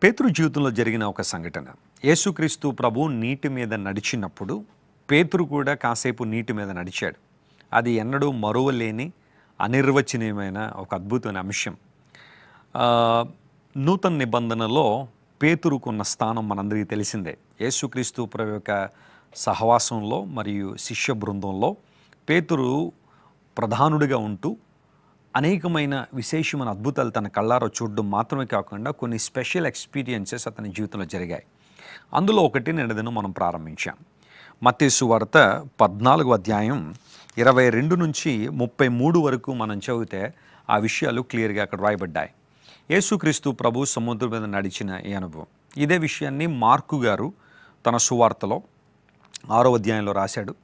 పేతురు జీవితంలో జరిగిన ఒక సంఘటన. యేసుక్రీస్తు ప్రభు నీటి మీద నడిచినప్పుడు పేతురు కూడా కాసేపు నీటి మీద నడిచాడు. అది ఎన్నడూ మరువలేని అనిర్వచనీయమైన ఒక అద్భుతమైన అంశం. నూతన నిబంధనలో పేతురుకున్న స్థానం మనందరికీ తెలిసిందే. యేసుక్రీస్తు ప్రభు యొక్క సహవాసంలో మరియు శిష్య బృందంలో పేతురు ప్రధానుడిగా ఉంటూ అనేకమైన విశేషమైన అద్భుతాలు తన కళ్ళారా చూడడం మాత్రమే కాకుండా కొన్ని స్పెషల్ ఎక్స్పీరియన్సెస్ అతని జీవితంలో జరిగాయి. అందులో ఒకటి నిన్నదినం మనం ప్రారంభించాం. మత్తయి సువార్త 14వ అధ్యాయం 22 నుంచి 33 వరకు మనం చదివితే ఆ విషయాలు క్లియర్గా అక్కడ రాయబడ్డాయి. యేసుక్రీస్తు ప్రభు సముద్రం మీద నడిచిన ఈ అనుభవం. ఇదే విషయాన్ని మార్కు గారు తన సువార్తలో 6వ అధ్యాయంలో రాశాడు.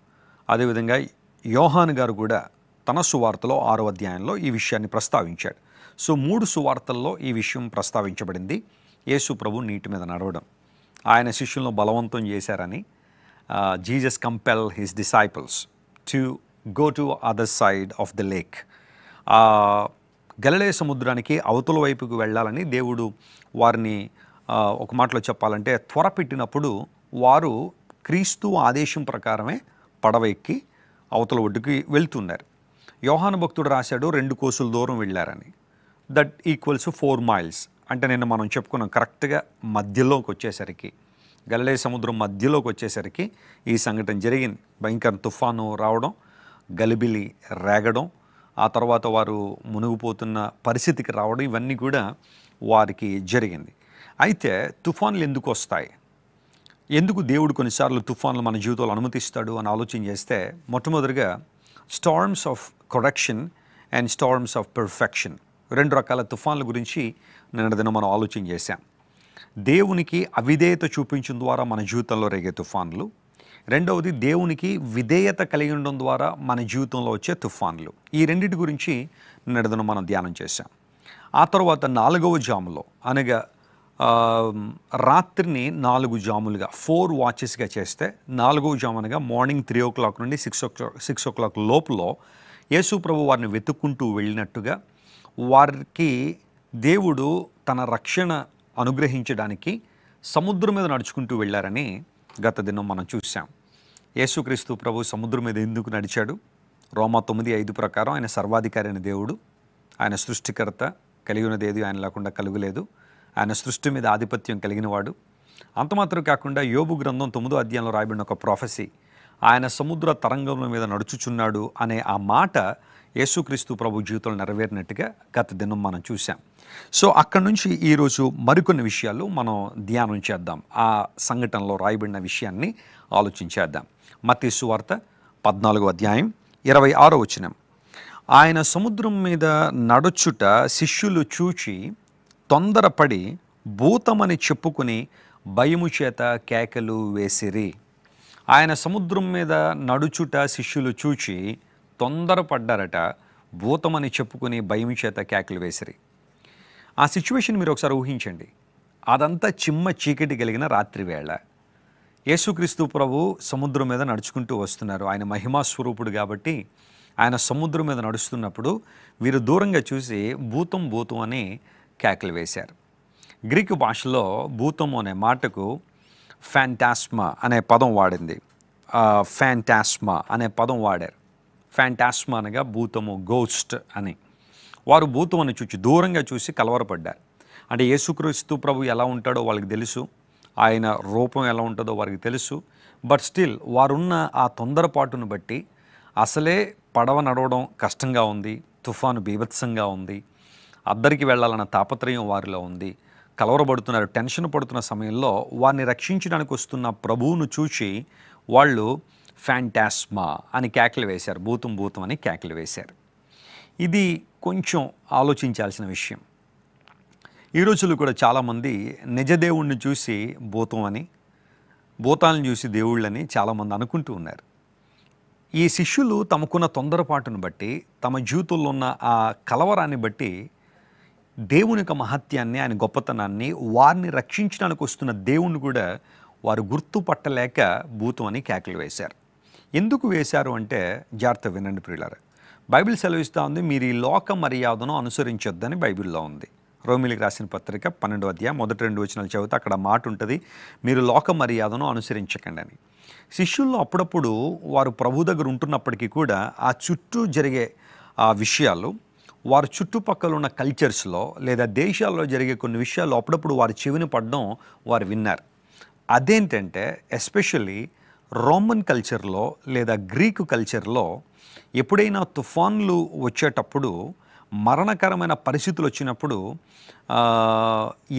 అదేవిధంగా యోహాను గారు కూడా తన సువార్తలో 6వ అధ్యాయంలో ఈ విషయాన్ని ప్రస్తావించాడు. సో 3 సువార్తల్లో ఈ విషయం ప్రస్తావించబడింది. యేసు ప్రభు నీటి మీద నడవడం, ఆయన శిష్యులను బలవంతం చేశారని Jesus compel his disciples to go to other side of the lake. గలిలయ సముద్రానికి అవతల వైపుకు వెళ్ళాలని దేవుడు వారిని ఒక మాటలో చెప్పాలంటే త్వరపెట్టినప్పుడు వారు క్రీస్తు ఆదేశం ప్రకారమే పడవ ఎక్కి అవతల ఒడ్డుకి వెళ్తున్నారు. యోహాను భక్తుడు రాశాడు 2 కోసుల దూరం వెళ్ళారని. That equals 4 miles. అంటే నిన్న మనం చెప్పుకున్నాం, కరెక్ట్గా మధ్యలోకి వచ్చేసరికి, గలిలయ సముద్రం మధ్యలోకి వచ్చేసరికి ఈ సంఘటన జరిగింది. భయంకర తుఫాను రావడం, గలిబిలి రేగడం, ఆ తర్వాత వారు మునిగిపోతున్న పరిస్థితికి రావడం, ఇవన్నీ కూడా వారికి జరిగింది. అయితే తుఫాన్లు ఎందుకు వస్తాయి, ఎందుకు దేవుడు కొన్నిసార్లు తుఫాన్లు మన జీవితంలో అనుమతిస్తాడు అని ఆలోచన చేస్తే, మొట్టమొదటిగా storms of correction and storms of perfection, 2 రకాల తుఫాన్ల గురించి నిన్నదిన మనం ఆలోచన చేశాం. దేవునికి అవిధేయత చూపించడం ద్వారా మన జీవితంలో రేగే తుఫాన్లు, రెండవది దేవునికి విధేయత కలిగి ఉండడం ద్వారా మన జీవితంలో వచ్చే తుఫాన్లు. ఈ రెండింటి గురించి నిన్నదిన మనం ధ్యానం చేశాం. ఆ తర్వాత 4వ జాములో, అనగా రాత్రిని 4 జాములుగా 4 వాచెస్గా చేస్తే, 4వ జాము అనగా మార్నింగ్ 3 o'clock నుండి 6 o'clock లోపల యేసు ప్రభు వారిని వెతుక్కుంటూ వెళ్ళినట్టుగా వారికి దేవుడు తన రక్షణ అనుగ్రహించడానికి సముద్రం మీద నడుచుకుంటూ వెళ్ళారని గత దినం మనం చూసాం. యేసుక్రీస్తు ప్రభు సముద్రం మీద ఎందుకు నడిచాడు? రోమా 9:5 ప్రకారం ఆయన సర్వాధికారి అయిన దేవుడు, ఆయన సృష్టికర్త, కలిగి ఉన్నది ఏది ఆయన లేకుండా కలుగలేదు, ఆయన సృష్టి మీద ఆధిపత్యం కలిగినవాడు. అంతమాత్రం కాకుండా యోబు గ్రంథం 9వ అధ్యాయంలో రాయబడిన ఒక ప్రొఫెసీ, ఆయన సముద్ర తరంగముల మీద నడుచుచున్నాడు అనే ఆ మాట యేసుక్రీస్తు ప్రభు జీవితంలో నెరవేరినట్టుగా గత దినం మనం చూసాం. సో అక్కడి నుంచి ఈరోజు మరికొన్ని విషయాలు మనం ధ్యానం చేద్దాం. ఆ సంఘటనలో రాయబడిన విషయాన్ని ఆలోచించేద్దాం. మత్తయి సువార్త 14వ అధ్యాయం 26వ వచనం. ఆయన సముద్రం మీద నడుచుట శిష్యులు చూచి తొందరపడి భూతమని చెప్పుకుని భయము చేత కేకలు వేసిరి. ఆయన సముద్రం మీద నడుచుట శిష్యులు చూచి తొందరపడ్డారట, భూతమని చెప్పుకుని భయము చేత కేకలు వేసిరి. ఆ సిచ్యువేషన్ మీరు ఒకసారి ఊహించండి. అదంతా చిమ్మ చీకటి కలిగిన రాత్రి వేళ యేసుక్రీస్తు ప్రభు సముద్రం మీద నడుచుకుంటూ వస్తున్నారు. ఆయన మహిమా స్వరూపుడు కాబట్టి ఆయన సముద్రం మీద నడుస్తున్నప్పుడు వీరు దూరంగా చూసి భూతం భూతం అని కేకలు వేశారు. గ్రీకు భాషలో భూతము అనే మాటకు ఫ్యాంటాస్మా అనే పదం వాడింది. ఫ్యాంటాస్మా అనే పదం వాడారు. ఫ్యాంటాస్మా అనగా భూతము, గోస్ట్ అని. వారు భూతం అని చూసి దూరంగా చూసి కలవరపడ్డారు. అంటే యేసుక్రీస్తు ప్రభు ఎలా ఉంటాడో వాళ్ళకి తెలుసు, ఆయన రూపం ఎలా ఉంటుందో వారికి తెలుసు. బట్ స్టిల్ వారున్న ఆ తొందరపాటును బట్టి అసలే పడవ నడవడం కష్టంగా ఉంది, తుఫాను బీభత్సంగా ఉంది, అద్దరికి వెళ్ళాలన్న తాపత్రయం వారిలో ఉంది, కలవరపడుతున్నారు, టెన్షన్ పడుతున్న సమయంలో వారిని రక్షించడానికి వస్తున్న ప్రభువును చూసి వాళ్ళు ఫ్యాంటాస్మా అని కేకలు వేశారు, భూతం భూతం అని కేకలు వేశారు. ఇది కొంచెం ఆలోచించాల్సిన విషయం. ఈ రోజుల్లో కూడా చాలామంది నిజదేవుణ్ణి చూసి భూతం అని, భూతాలను చూసి దేవుళ్ళని చాలామంది అనుకుంటూ ఉన్నారు. ఈ శిష్యులు తమకున్న తొందరపాటును బట్టి, తమ జీవితంలో ఉన్న ఆ కలవరాన్ని బట్టి దేవుని యొక్క మహత్యాన్ని, ఆయన గొప్పతనాన్ని, వారిని రక్షించడానికి వస్తున్న దేవుణ్ణి కూడా వారు గుర్తుపట్టలేక భూతం అని కేకలు వేశారు. ఎందుకు వేశారు అంటే జాగ్రత్త వినండి ప్రియులారా. బైబిల్ సెలవిస్తూ ఉంది, మీరు ఈ లోక మర్యాదను అనుసరించొద్దని బైబిల్లో ఉంది. రోమిలికి రాసిన పత్రిక 12వ అధ్యాయం మొదటి 2 వచనాలు చదివితే అక్కడ మాట ఉంటుంది, మీరు లోక మర్యాదను అనుసరించకండి అని. శిష్యుల్లో అప్పుడప్పుడు వారు ప్రభు దగ్గర ఉంటున్నప్పటికీ కూడా ఆ చుట్టూ జరిగే ఆ విషయాలు, వారి చుట్టుపక్కల ఉన్న కల్చర్స్లో లేదా దేశాల్లో జరిగే కొన్ని విషయాలు అప్పుడప్పుడు వారి చెవిని పడడం వారు విన్నారు. అదేంటంటే ఎస్పెషల్లీ రోమన్ కల్చర్లో లేదా గ్రీకు కల్చర్లో ఎప్పుడైనా తుఫాన్లు వచ్చేటప్పుడు, మరణకరమైన పరిస్థితులు వచ్చినప్పుడు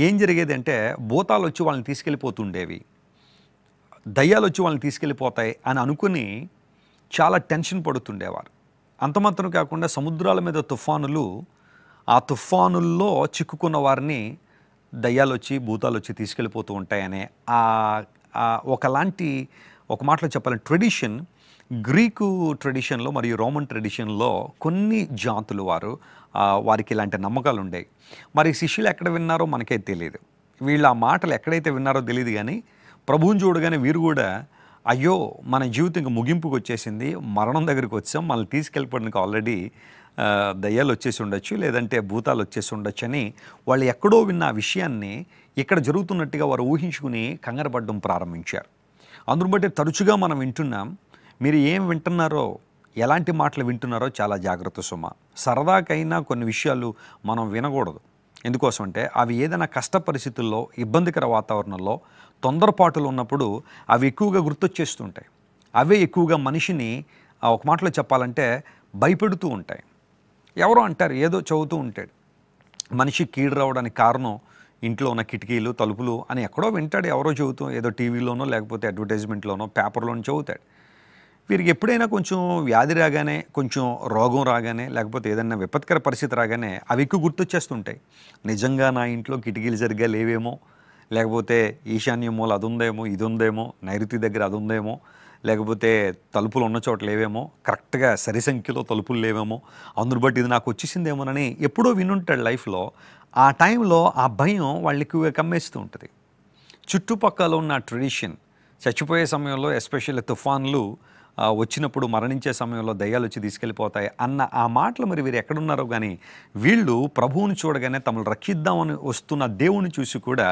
ఏం జరిగేది అంటే భూతాలు వచ్చి వాళ్ళని తీసుకెళ్ళిపోతుండేవి, దయ్యాలు వచ్చి వాళ్ళని తీసుకెళ్ళిపోతాయి అని అనుకుని చాలా టెన్షన్ పడుతుండేవారు. అంత మాత్రం కాకుండా సముద్రాల మీద తుఫానులు, ఆ తుఫానుల్లో చిక్కుకున్న వారిని దయ్యాలు వచ్చి భూతాలు వచ్చి తీసుకెళ్ళిపోతూ ఉంటాయనే ఒకలాంటి, ఒక మాటలో చెప్పాలంటే ట్రెడిషన్ గ్రీకు ట్రెడిషన్లో మరియు రోమన్ ట్రెడిషన్లో కొన్ని జాతులు వారికి ఇలాంటి నమ్మకాలు ఉండేవి. మరి శిష్యులు ఎక్కడ విన్నారో మనకే తెలియదు, వీళ్ళు ఆ మాటలు ఎక్కడైతే విన్నారో తెలియదు. కానీ ప్రభువుని చూడగానే వీరు కూడా అయ్యో మన జీవితం ఇంక ముగింపుకు వచ్చేసింది, మరణం దగ్గరికి వచ్చాం, మనల్ని తీసుకెళ్ళిపోవడానికి ఆల్రెడీ దయ్యాలు వచ్చేసి ఉండొచ్చు, లేదంటే భూతాలు వచ్చేసి ఉండొచ్చు అని వాళ్ళు ఎక్కడో విన్న ఆ విషయాన్ని ఇక్కడ జరుగుతున్నట్టుగా వారు ఊహించుకుని కంగారపడడం ప్రారంభించారు. అందును బట్టి తరచుగా మనం వింటున్నాం, మీరు ఏం వింటున్నారో, ఎలాంటి మాటలు వింటున్నారో చాలా జాగ్రత్త సుమ. సరదాకైనా కొన్ని విషయాలు మనం వినకూడదు. ఎందుకోసం అంటే అవి ఏదైనా కష్ట పరిస్థితుల్లో, ఇబ్బందికర వాతావరణంలో, తొందరపాటులు ఉన్నప్పుడు అవి ఎక్కువగా గుర్తొచ్చేస్తుంటాయి. అవే ఎక్కువగా మనిషిని ఒక మాటలో చెప్పాలంటే భయపెడుతూ ఉంటాయి. ఎవరో అంటారు, ఏదో చదువుతూ ఉంటాడు, మనిషి కీడు రావడానికి కారణం ఇంట్లో ఉన్న కిటికీలు, తలుపులు అని ఎక్కడో వింటాడు, ఎవరో చదువుతూ, ఏదో టీవీలోనో లేకపోతే అడ్వర్టైజ్మెంట్లోనో పేపర్లోనో చదువుతాడు. వీరికి ఎప్పుడైనా కొంచెం వ్యాధి రాగానే, కొంచెం రోగం రాగానే, లేకపోతే ఏదైనా విపత్కర పరిస్థితి రాగానే అవి ఎక్కువ గుర్తొచ్చేస్తుంటాయి. నిజంగా నా ఇంట్లో కిటికీలు సరిగ్గా లేవేమో, లేకపోతే ఈశాన్య మూల అది ఉందేమో, ఇది ఉందేమో, నైరుతి దగ్గర అది ఉందేమో, లేకపోతే తలుపులు ఉన్న చోట లేవేమో, కరెక్ట్గా సరి సంఖ్యలో తలుపులు లేవేమో, అందును బట్టి ఇది నాకు వచ్చేసిందేమోనని ఎప్పుడో వినుంటాడు లైఫ్లో. ఆ టైంలో ఆ భయం వాళ్ళు ఎక్కువగా కమ్మేస్తూ ఉంటుంది. చుట్టుపక్కల ఉన్న ట్రెడిషన్, చచ్చిపోయే సమయంలో ఎస్పెషల్లీ తుఫాన్లు వచ్చినప్పుడు, మరణించే సమయంలో దయ్యాలు వచ్చి తీసుకెళ్ళిపోతాయి అన్న ఆ మాటలు మరి వీరు ఎక్కడున్నారో కానీ వీళ్ళు ప్రభువుని చూడగానే తమను రక్షిద్దామని వస్తున్న దేవుని చూసి కూడా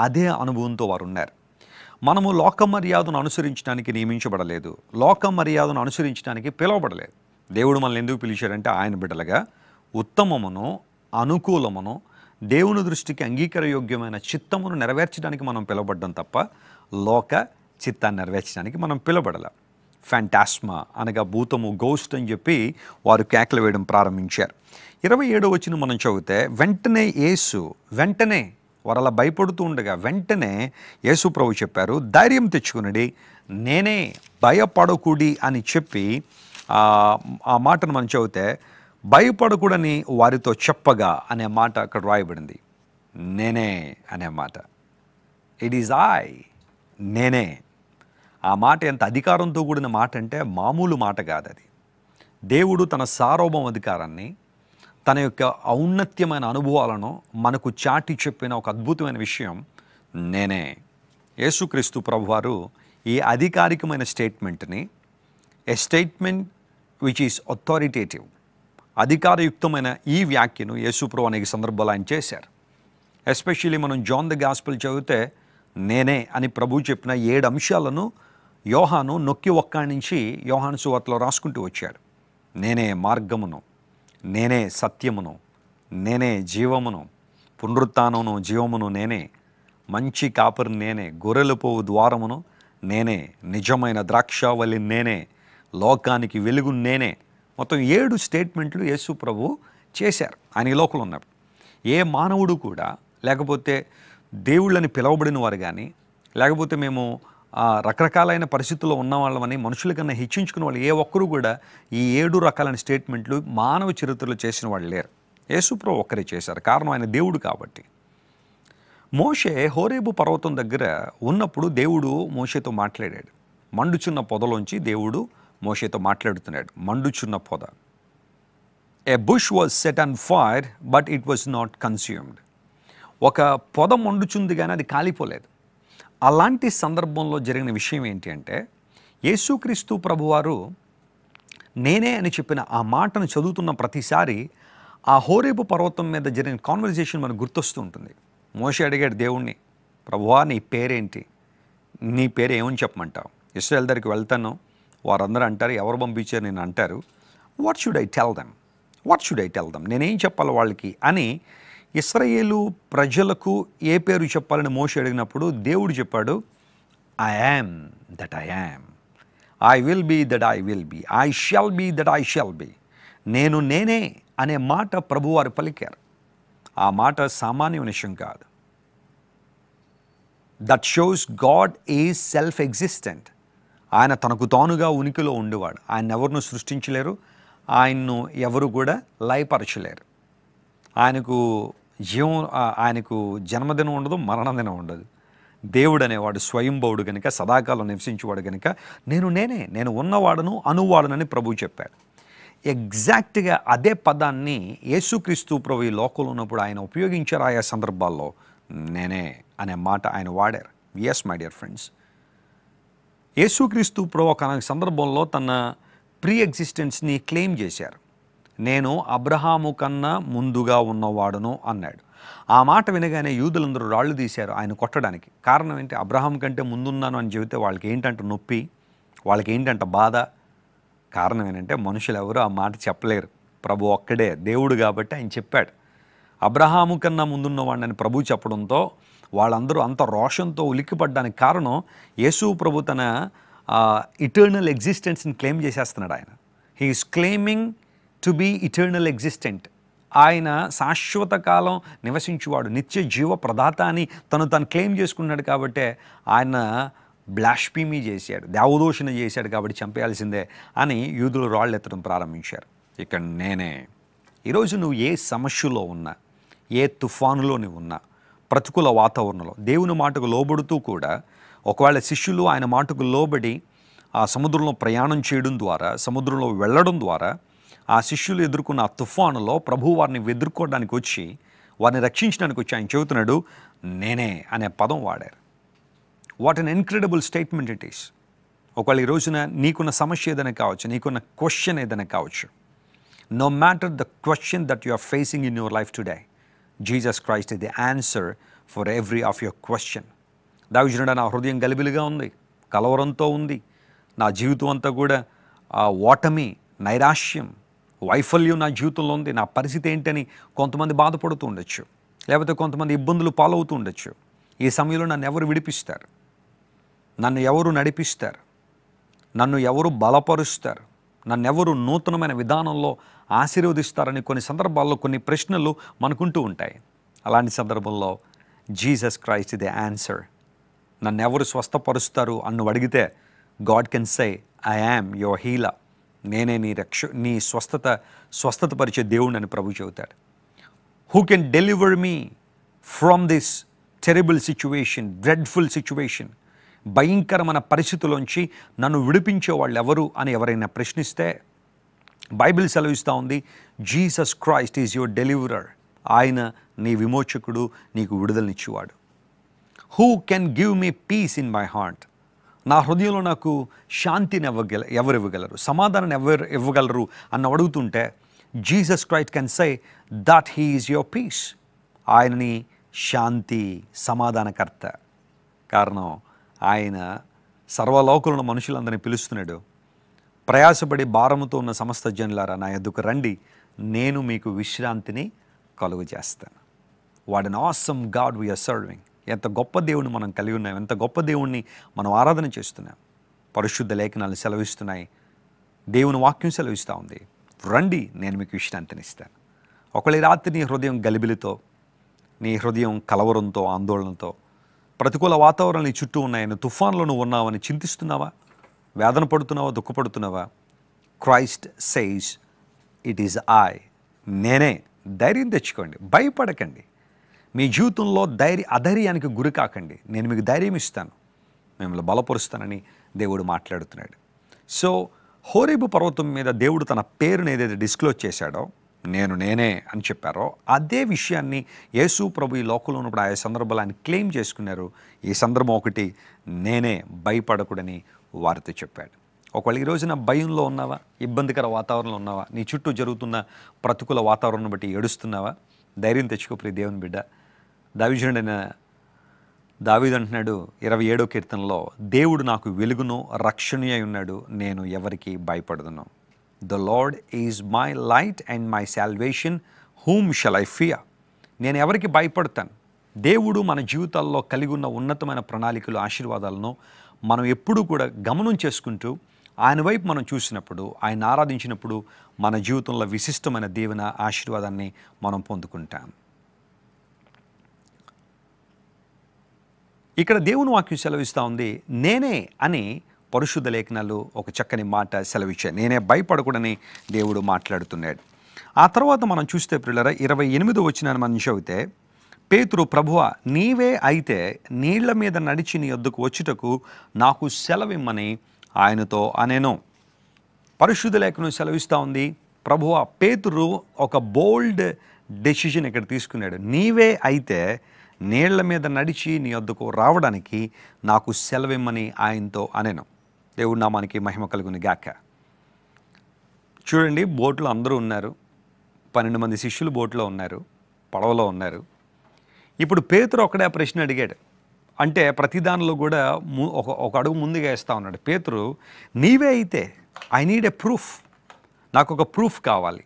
అదే అనుభవంతో వారు ఉన్నారు. మనము లోక మర్యాదను అనుసరించడానికి నియమించబడలేదు, లోక మర్యాదను అనుసరించడానికి పిలువబడలేదు. దేవుడు మనల్ని ఎందుకు పిలిచాడంటే ఆయన బిడ్డలుగా ఉత్తమమును, అనుకూలమును, దేవుని దృష్టికి అంగీకారయోగ్యమైన చిత్తమును నెరవేర్చడానికి మనం పిలువబడ్డం తప్ప లోక చిత్తాన్ని నెరవేర్చడానికి మనం పిలువబడల. ఫ్యాంటాస్మా అనగా భూతము, గోస్ట్ అని చెప్పి వారు కేకలు వేయడం ప్రారంభించారు. 27వ వచనం మనం చదివితే, వెంటనే యేసు, వెంటనే వారు అలా భయపడుతూ ఉండగా వెంటనే యేసు ప్రభు చెప్పారు, ధైర్యం తెచ్చుకునడి, నేనే, భయపడకూడి అని చెప్పి ఆ మాటను మనం చదివితే, భయపడకూడని వారితో చెప్పగా అనే మాట అక్కడ రాయబడింది. నేనే అనే మాట, ఇట్ ఈజ్ ఐ, నేనే. ఆ మాట ఎంత అధికారంతో కూడిన మాట అంటే మామూలు మాట కాదు. అది దేవుడు తన సార్వభౌమ అధికారాన్ని, తన యొక్క ఔన్నత్యమైన అనుభవాలను మనకు చాటి చెప్పిన ఒక అద్భుతమైన విషయం నేనే. యేసుక్రీస్తు ప్రభువారు ఈ అధికారికమైన స్టేట్మెంట్ని, ఏ స్టేట్మెంట్ విచ్ ఈస్ అథారిటేటివ్, అధికారయుక్తమైన ఈ వ్యాఖ్యను యేసుప్రభు అనేక సందర్భాలు ఆయన చేశారు. ఎస్పెషల్లీ మనం జాన్ ద గాస్పెల్ చదివితే నేనే అని ప్రభు చెప్పిన 7 అంశాలను యోహాను నొక్కి ఒక్కాణించి యోహాను సువార్తలో రాసుకుంటూ వచ్చాడు. నేనే మార్గమును, నేనే సత్యమును, నేనే జీవమును, పునరుత్థానమును జీవమును నేనే, మంచి కాపరి నేనే, గొర్రెలు పోవు ద్వారమును నేనే, నిజమైన ద్రాక్షావళి నేనే, లోకానికి వెలుగు నేనే. మొత్తం 7 స్టేట్మెంట్లు యేసు ప్రభు చేశారు ఆయన ఈ లోకంలో ఉన్నప్పుడు. ఏ మానవుడు కూడా, లేకపోతే దేవుళ్ళని పిలవబడిన వారు కానీ, లేకపోతే మేము రకరకాలైన పరిస్థితుల్లో ఉన్నవాళ్ళమని మనుషుల కన్నా హెచ్చించుకున్న వాళ్ళు ఏ ఒక్కరు కూడా ఈ 7 రకాలైన స్టేట్మెంట్లు మానవ చరిత్రలో చేసిన వాళ్ళు లేరు. యేసుప్రభు ఒక్కరే చేశారు. కారణం ఆయన దేవుడు కాబట్టి. మోషే హోరేబు పర్వతం దగ్గర ఉన్నప్పుడు దేవుడు మోషేతో మాట్లాడాడు. మండుచున్న పొదలోంచి దేవుడు మోషేతో మాట్లాడుతున్నాడు. మండుచున్న పొద, a bush was set on fire but it was not consumed. ఒక పొద మండుచుంది కానీ అది కాలిపోలేదు. అలాంటి సందర్భంలో జరిగిన విషయం ఏంటి అంటే, యేసుక్రీస్తు ప్రభువారు నేనే అని చెప్పిన ఆ మాటను చదువుతున్న ప్రతిసారి ఆ హోరేబు పర్వతం మీద జరిగిన కాన్వర్జేషన్ మనకు గుర్తొస్తూ ఉంటుంది. మోషే అడిగాడు దేవుణ్ణి, ప్రభువా నీ పేరేంటి, నీ పేరు ఏమని చెప్పమంటావు? ఇశ్రాయేల్ దగ్గరికి వెళ్తాను, వారందరూ అంటారు ఎవరు పంపించారు నేను అంటారు. What should I tell them, నేనేం చెప్పాలి వాళ్ళకి అని ఇశ్రాయేలు ప్రజలకు ఏ పేరు చెప్పాలని మోషే అడిగినప్పుడు దేవుడు చెప్పాడు, I am that I am, I will be that I will be, I shall be that I shall be. నేను నేనే అనే మాట ప్రభువారు పలికారు. ఆ మాట సామాన్య విషయం కాదు. That shows God is self existent. ఆయన తనకు తానుగా ఉనికిలో ఉండేవాడు. ఆయన ఎవరిను సృష్టించలేరు, ఆయన్ను ఎవరు కూడా లయపరచలేరు. ఆయనకు జన్మదినం ఉండదు, మరణదినం ఉండదు. దేవుడు అనేవాడు స్వయంభవుడు కనుక, సదాకాలం నివసించేవాడు కనుక నేను ఉన్నవాడును అనువాడునని ప్రభువు చెప్పాడు. ఎగ్జాక్ట్గా అదే పదాన్ని యేసుక్రీస్తు ప్రభు ఈ లోకంలో ఉన్నప్పుడు ఆయన ఉపయోగించారు. ఆయా సందర్భాల్లో నేనే అనే మాట ఆయన వాడారు. ఎస్ మై డియర్ ఫ్రెండ్స్, యేసుక్రీస్తు ప్రభు ఒక సందర్భంలో తన ప్రీ ఎగ్జిస్టెన్స్ని క్లెయిమ్ చేశారు. నేను అబ్రహాము కన్నా ముందుగా ఉన్నవాడును అన్నాడు. ఆ మాట వినగానే యూదులందరూ రాళ్ళు తీశారు ఆయన కొట్టడానికి. కారణం ఏంటి? అబ్రహాం కంటే ముందున్నాను అని చెబితే వాళ్ళకి ఏంటంటే నొప్పి, వాళ్ళకి ఏంటంటే బాధ. కారణం ఏంటంటే మనుషులు ఎవరు ఆ మాట చెప్పలేరు. ప్రభు ఒక్కడే దేవుడు కాబట్టి ఆయన చెప్పాడు. అబ్రహాము కన్నా ముందున్నవాడిని ప్రభు చెప్పడంతో వాళ్ళందరూ అంత రోషంతో ఉలిక్కిపడ్డానికి కారణం యేసు ప్రభు తన ఇటర్నల్ ఎగ్జిస్టెన్స్ని క్లెయిమ్ చేసేస్తున్నాడు. ఆయన he is claiming to be eternal existent. ఆయన శాశ్వత కాలం నివసించువాడు, నిత్య జీవ ప్రదాత అని తను క్లెయిమ్ చేసుకున్నాడు. కాబట్టే ఆయన బ్లాష్ఫీమీ చేశాడు, దేవదూషణ చేశాడు, కాబట్టి చంపేయాల్సిందే అని యూదులు రాళ్ళు ఎత్తడం ప్రారంభించారు. ఇక్కడ నేనే. ఈరోజు నువ్వు ఏ సమస్యలో ఉన్నా, ఏ తుఫానులో నువ్వు ఉన్నా, ప్రతికూల వాతావరణంలో దేవుని మాటకు లోబడుతూ కూడా ఒకవేళ శిష్యులు ఆయన మాటకు లోబడి ఆ సముద్రంలో ప్రయాణం చేయడం ద్వారా, సముద్రంలో వెళ్ళడం ద్వారా ఆ శిష్యులు ఎదుర్కొన్న ఆ తుఫానులో ప్రభు వారిని ఎదుర్కోవడానికి వచ్చి, వారిని రక్షించడానికి వచ్చి ఆయన చెబుతున్నాడు నేనే అనే పదం వాడారు. What an incredible statement it is. ఒకవేళ ఈ రోజున నీకున్న సమస్య ఏదైనా కావచ్చు, నీకున్న క్వశ్చన్ ఏదైనా కావచ్చు, no matter the question that you are facing in your life today, Jesus Christ is the answer for every of your question. దావీదునుడా, నా హృదయం గలిబిలిగా ఉంది, కలవరంతో ఉంది, నా జీవితం అంతా కూడా ఓటమి, నైరాశ్యం, వైఫల్యం నా జీవితంలో ఉంది, నా పరిస్థితి ఏంటని కొంతమంది బాధపడుతూ ఉండొచ్చు, లేకపోతే కొంతమంది ఇబ్బందులు పాలవుతూ ఉండొచ్చు. ఈ సమయంలో నన్ను ఎవరు విడిపిస్తారు, నన్ను ఎవరు నడిపిస్తారు, నన్ను ఎవరు బలపరుస్తారు, నన్నెవరు నూతనమైన విధానంలో ఆశీర్వదిస్తారని కొన్ని సందర్భాల్లో కొన్ని ప్రశ్నలు మనకుంటూ ఉంటాయి. అలాంటి సందర్భంలో జీసస్ క్రైస్ట్ ది ఆన్సర్. నన్నెవరు స్వస్థపరుస్తారు అన్ను అడిగితే God can say I am your healer. నేనే నీ స్వస్థతపరిచే దేవుడిని అని ప్రభు చెబుతాడు. Who can deliver me from this terrible situation, dreadful situation, భయంకరమైన పరిస్థితుల్లోంచి నన్ను విడిపించే వాళ్ళు ఎవరు అని ఎవరైనా ప్రశ్నిస్తే బైబిల్ సెలవిస్తూ ఉంది, Jesus Christ is your deliverer. ఆయన నీ విమోచకుడు, నీకు విడుదలనిచ్చేవాడు. Who can give me peace in my heart. నా హృదయంలో నాకు శాంతిని ఎవరు ఇవ్వగలరు, సమాధానం ఎవరు ఇవ్వగలరు అన్న అడుగుతుంటే Jesus Christ can say that he is your peace. ఆయనని శాంతి, సమాధానకర్త. కారణం ఆయన సర్వలోకంలో మనుషులందరినీ పిలుస్తున్నాడు. ప్రయాసపడి భారముతో ఉన్న సమస్త జనులారా నా యొద్దకు రండి, నేను మీకు విశ్రాంతిని కలుగు చేస్తాను. What an awesome God we are serving. ఎంత గొప్ప దేవుని మనం కలిగి ఉన్నాం, ఎంత గొప్ప దేవుణ్ణి మనం ఆరాధన చేస్తున్నాం. పరిశుద్ధ లేఖనాలు సెలవిస్తున్నాయి, దేవుని వాక్యం సెలవిస్తూ ఉంది, రండి నేను మీకు విశ్రాంతినిస్తాను. ఒకవేళ రాత్రి నీ హృదయం గలిబిలితో, నీ హృదయం కలవరంతో, ఆందోళనతో, ప్రతికూల వాతావరణం నీ చుట్టూ ఉన్నాయని, తుఫాన్లో నువ్వు ఉన్నావని చింతిస్తున్నావా, వేదన పడుతున్నావా, దుఃఖపడుతున్నావా? Christ says it is I, నేనే. ధైర్యం తెచ్చుకోండి, భయపడకండి. మీ జీవితంలో అధైర్యానికి గురి కాకండి. నేను మీకు ధైర్యం ఇస్తాను, మిమ్మల్ని బలపరుస్తానని దేవుడు మాట్లాడుతున్నాడు. సో హోరేబు పర్వతం మీద దేవుడు తన పేరుని ఏదైతే డిస్క్లోజ్ చేశాడో, నేనే అని చెప్పారో, అదే విషయాన్ని యేసు ప్రభు ఈ లోకంలో ఉన్నప్పుడు ఆయా సందర్భాలు ఆయన క్లెయిమ్ చేసుకున్నారు. ఈ సందర్భం ఒకటి, నేనే, భయపడకూడని వారితో చెప్పాడు. ఒకవేళ ఈ రోజున భయంలో ఉన్నావా, ఇబ్బందికర వాతావరణంలో ఉన్నావా, నీ చుట్టూ జరుగుతున్న ప్రతికూల వాతావరణం బట్టి ఏడుస్తున్నావా, ధైర్యం తెచ్చుకో ప్రియ దేవుని బిడ్డ. దావీదుడైన దావీదు అంటున్నాడు 27వ కీర్తనలో, దేవుడు నాకు వెలుగును రక్షణి అయి ఉన్నాడు, నేను ఎవరికి భయపడదును. The Lord is my light and my salvation, whom shall I fear. నేను ఎవరికి భయపడతాను? దేవుడు మన జీవితాల్లో కలిగి ఉన్న ఉన్నతమైన ప్రణాళికలు, ఆశీర్వాదాలను మనం ఎప్పుడూ కూడా గమనం చేసుకుంటూ ఆయన వైపు మనం చూసినప్పుడు, ఆయన ఆరాధించినప్పుడు మన జీవితంలో విశిష్టమైన దీవెన, ఆశీర్వాదాన్ని మనం పొందుకుంటాం. ఇక్కడ దేవుని వాక్యం సెలవిస్తూ ఉంది, నేనే అని పరిశుద్ధ లేఖనాలు ఒక చక్కని మాట సెలవిచ్చాయి. నేనే భయపడకూడని దేవుడు మాట్లాడుతున్నాడు. ఆ తర్వాత మనం చూస్తే ప్రియులారా 28వ వచనాన్ని మనం చదివితే, పేతురు, ప్రభువా నీవే అయితే నీళ్ల మీద నడిచి నీ యొద్దకు వచ్చుటకు నాకు సెలవిమ్మని ఆయనతో అనేను. పరిశుద్ధ లేఖనం సెలవిస్తూ ఉంది, ప్రభువా పేతురు ఒక బోల్డ్ డెసిషన్ ఇక్కడ తీసుకున్నాడు. నీవే అయితే నీళ్ల మీద నడిచి నీ యొద్దకు రావడానికి నాకు సెలవిమ్మని ఆయనతో అనేను. దేవుడి నామానికి మహిమ కలుగును గాక. చూడండి, బోట్లో అందరూ ఉన్నారు, 12 మంది శిష్యులు బోట్లో ఉన్నారు, పడవలో ఉన్నారు. ఇప్పుడు పేతురు ఒక్కడే ప్రశ్న అడిగాడు. అంటే ప్రతి దానిలో కూడా ఒక అడుగు ముందుగా వేస్తూ ఉన్నాడు. పేతురు, నీవే అయితే, ఐ నీడ్ ఎ ప్రూఫ్, నాకు ఒక ప్రూఫ్ కావాలి.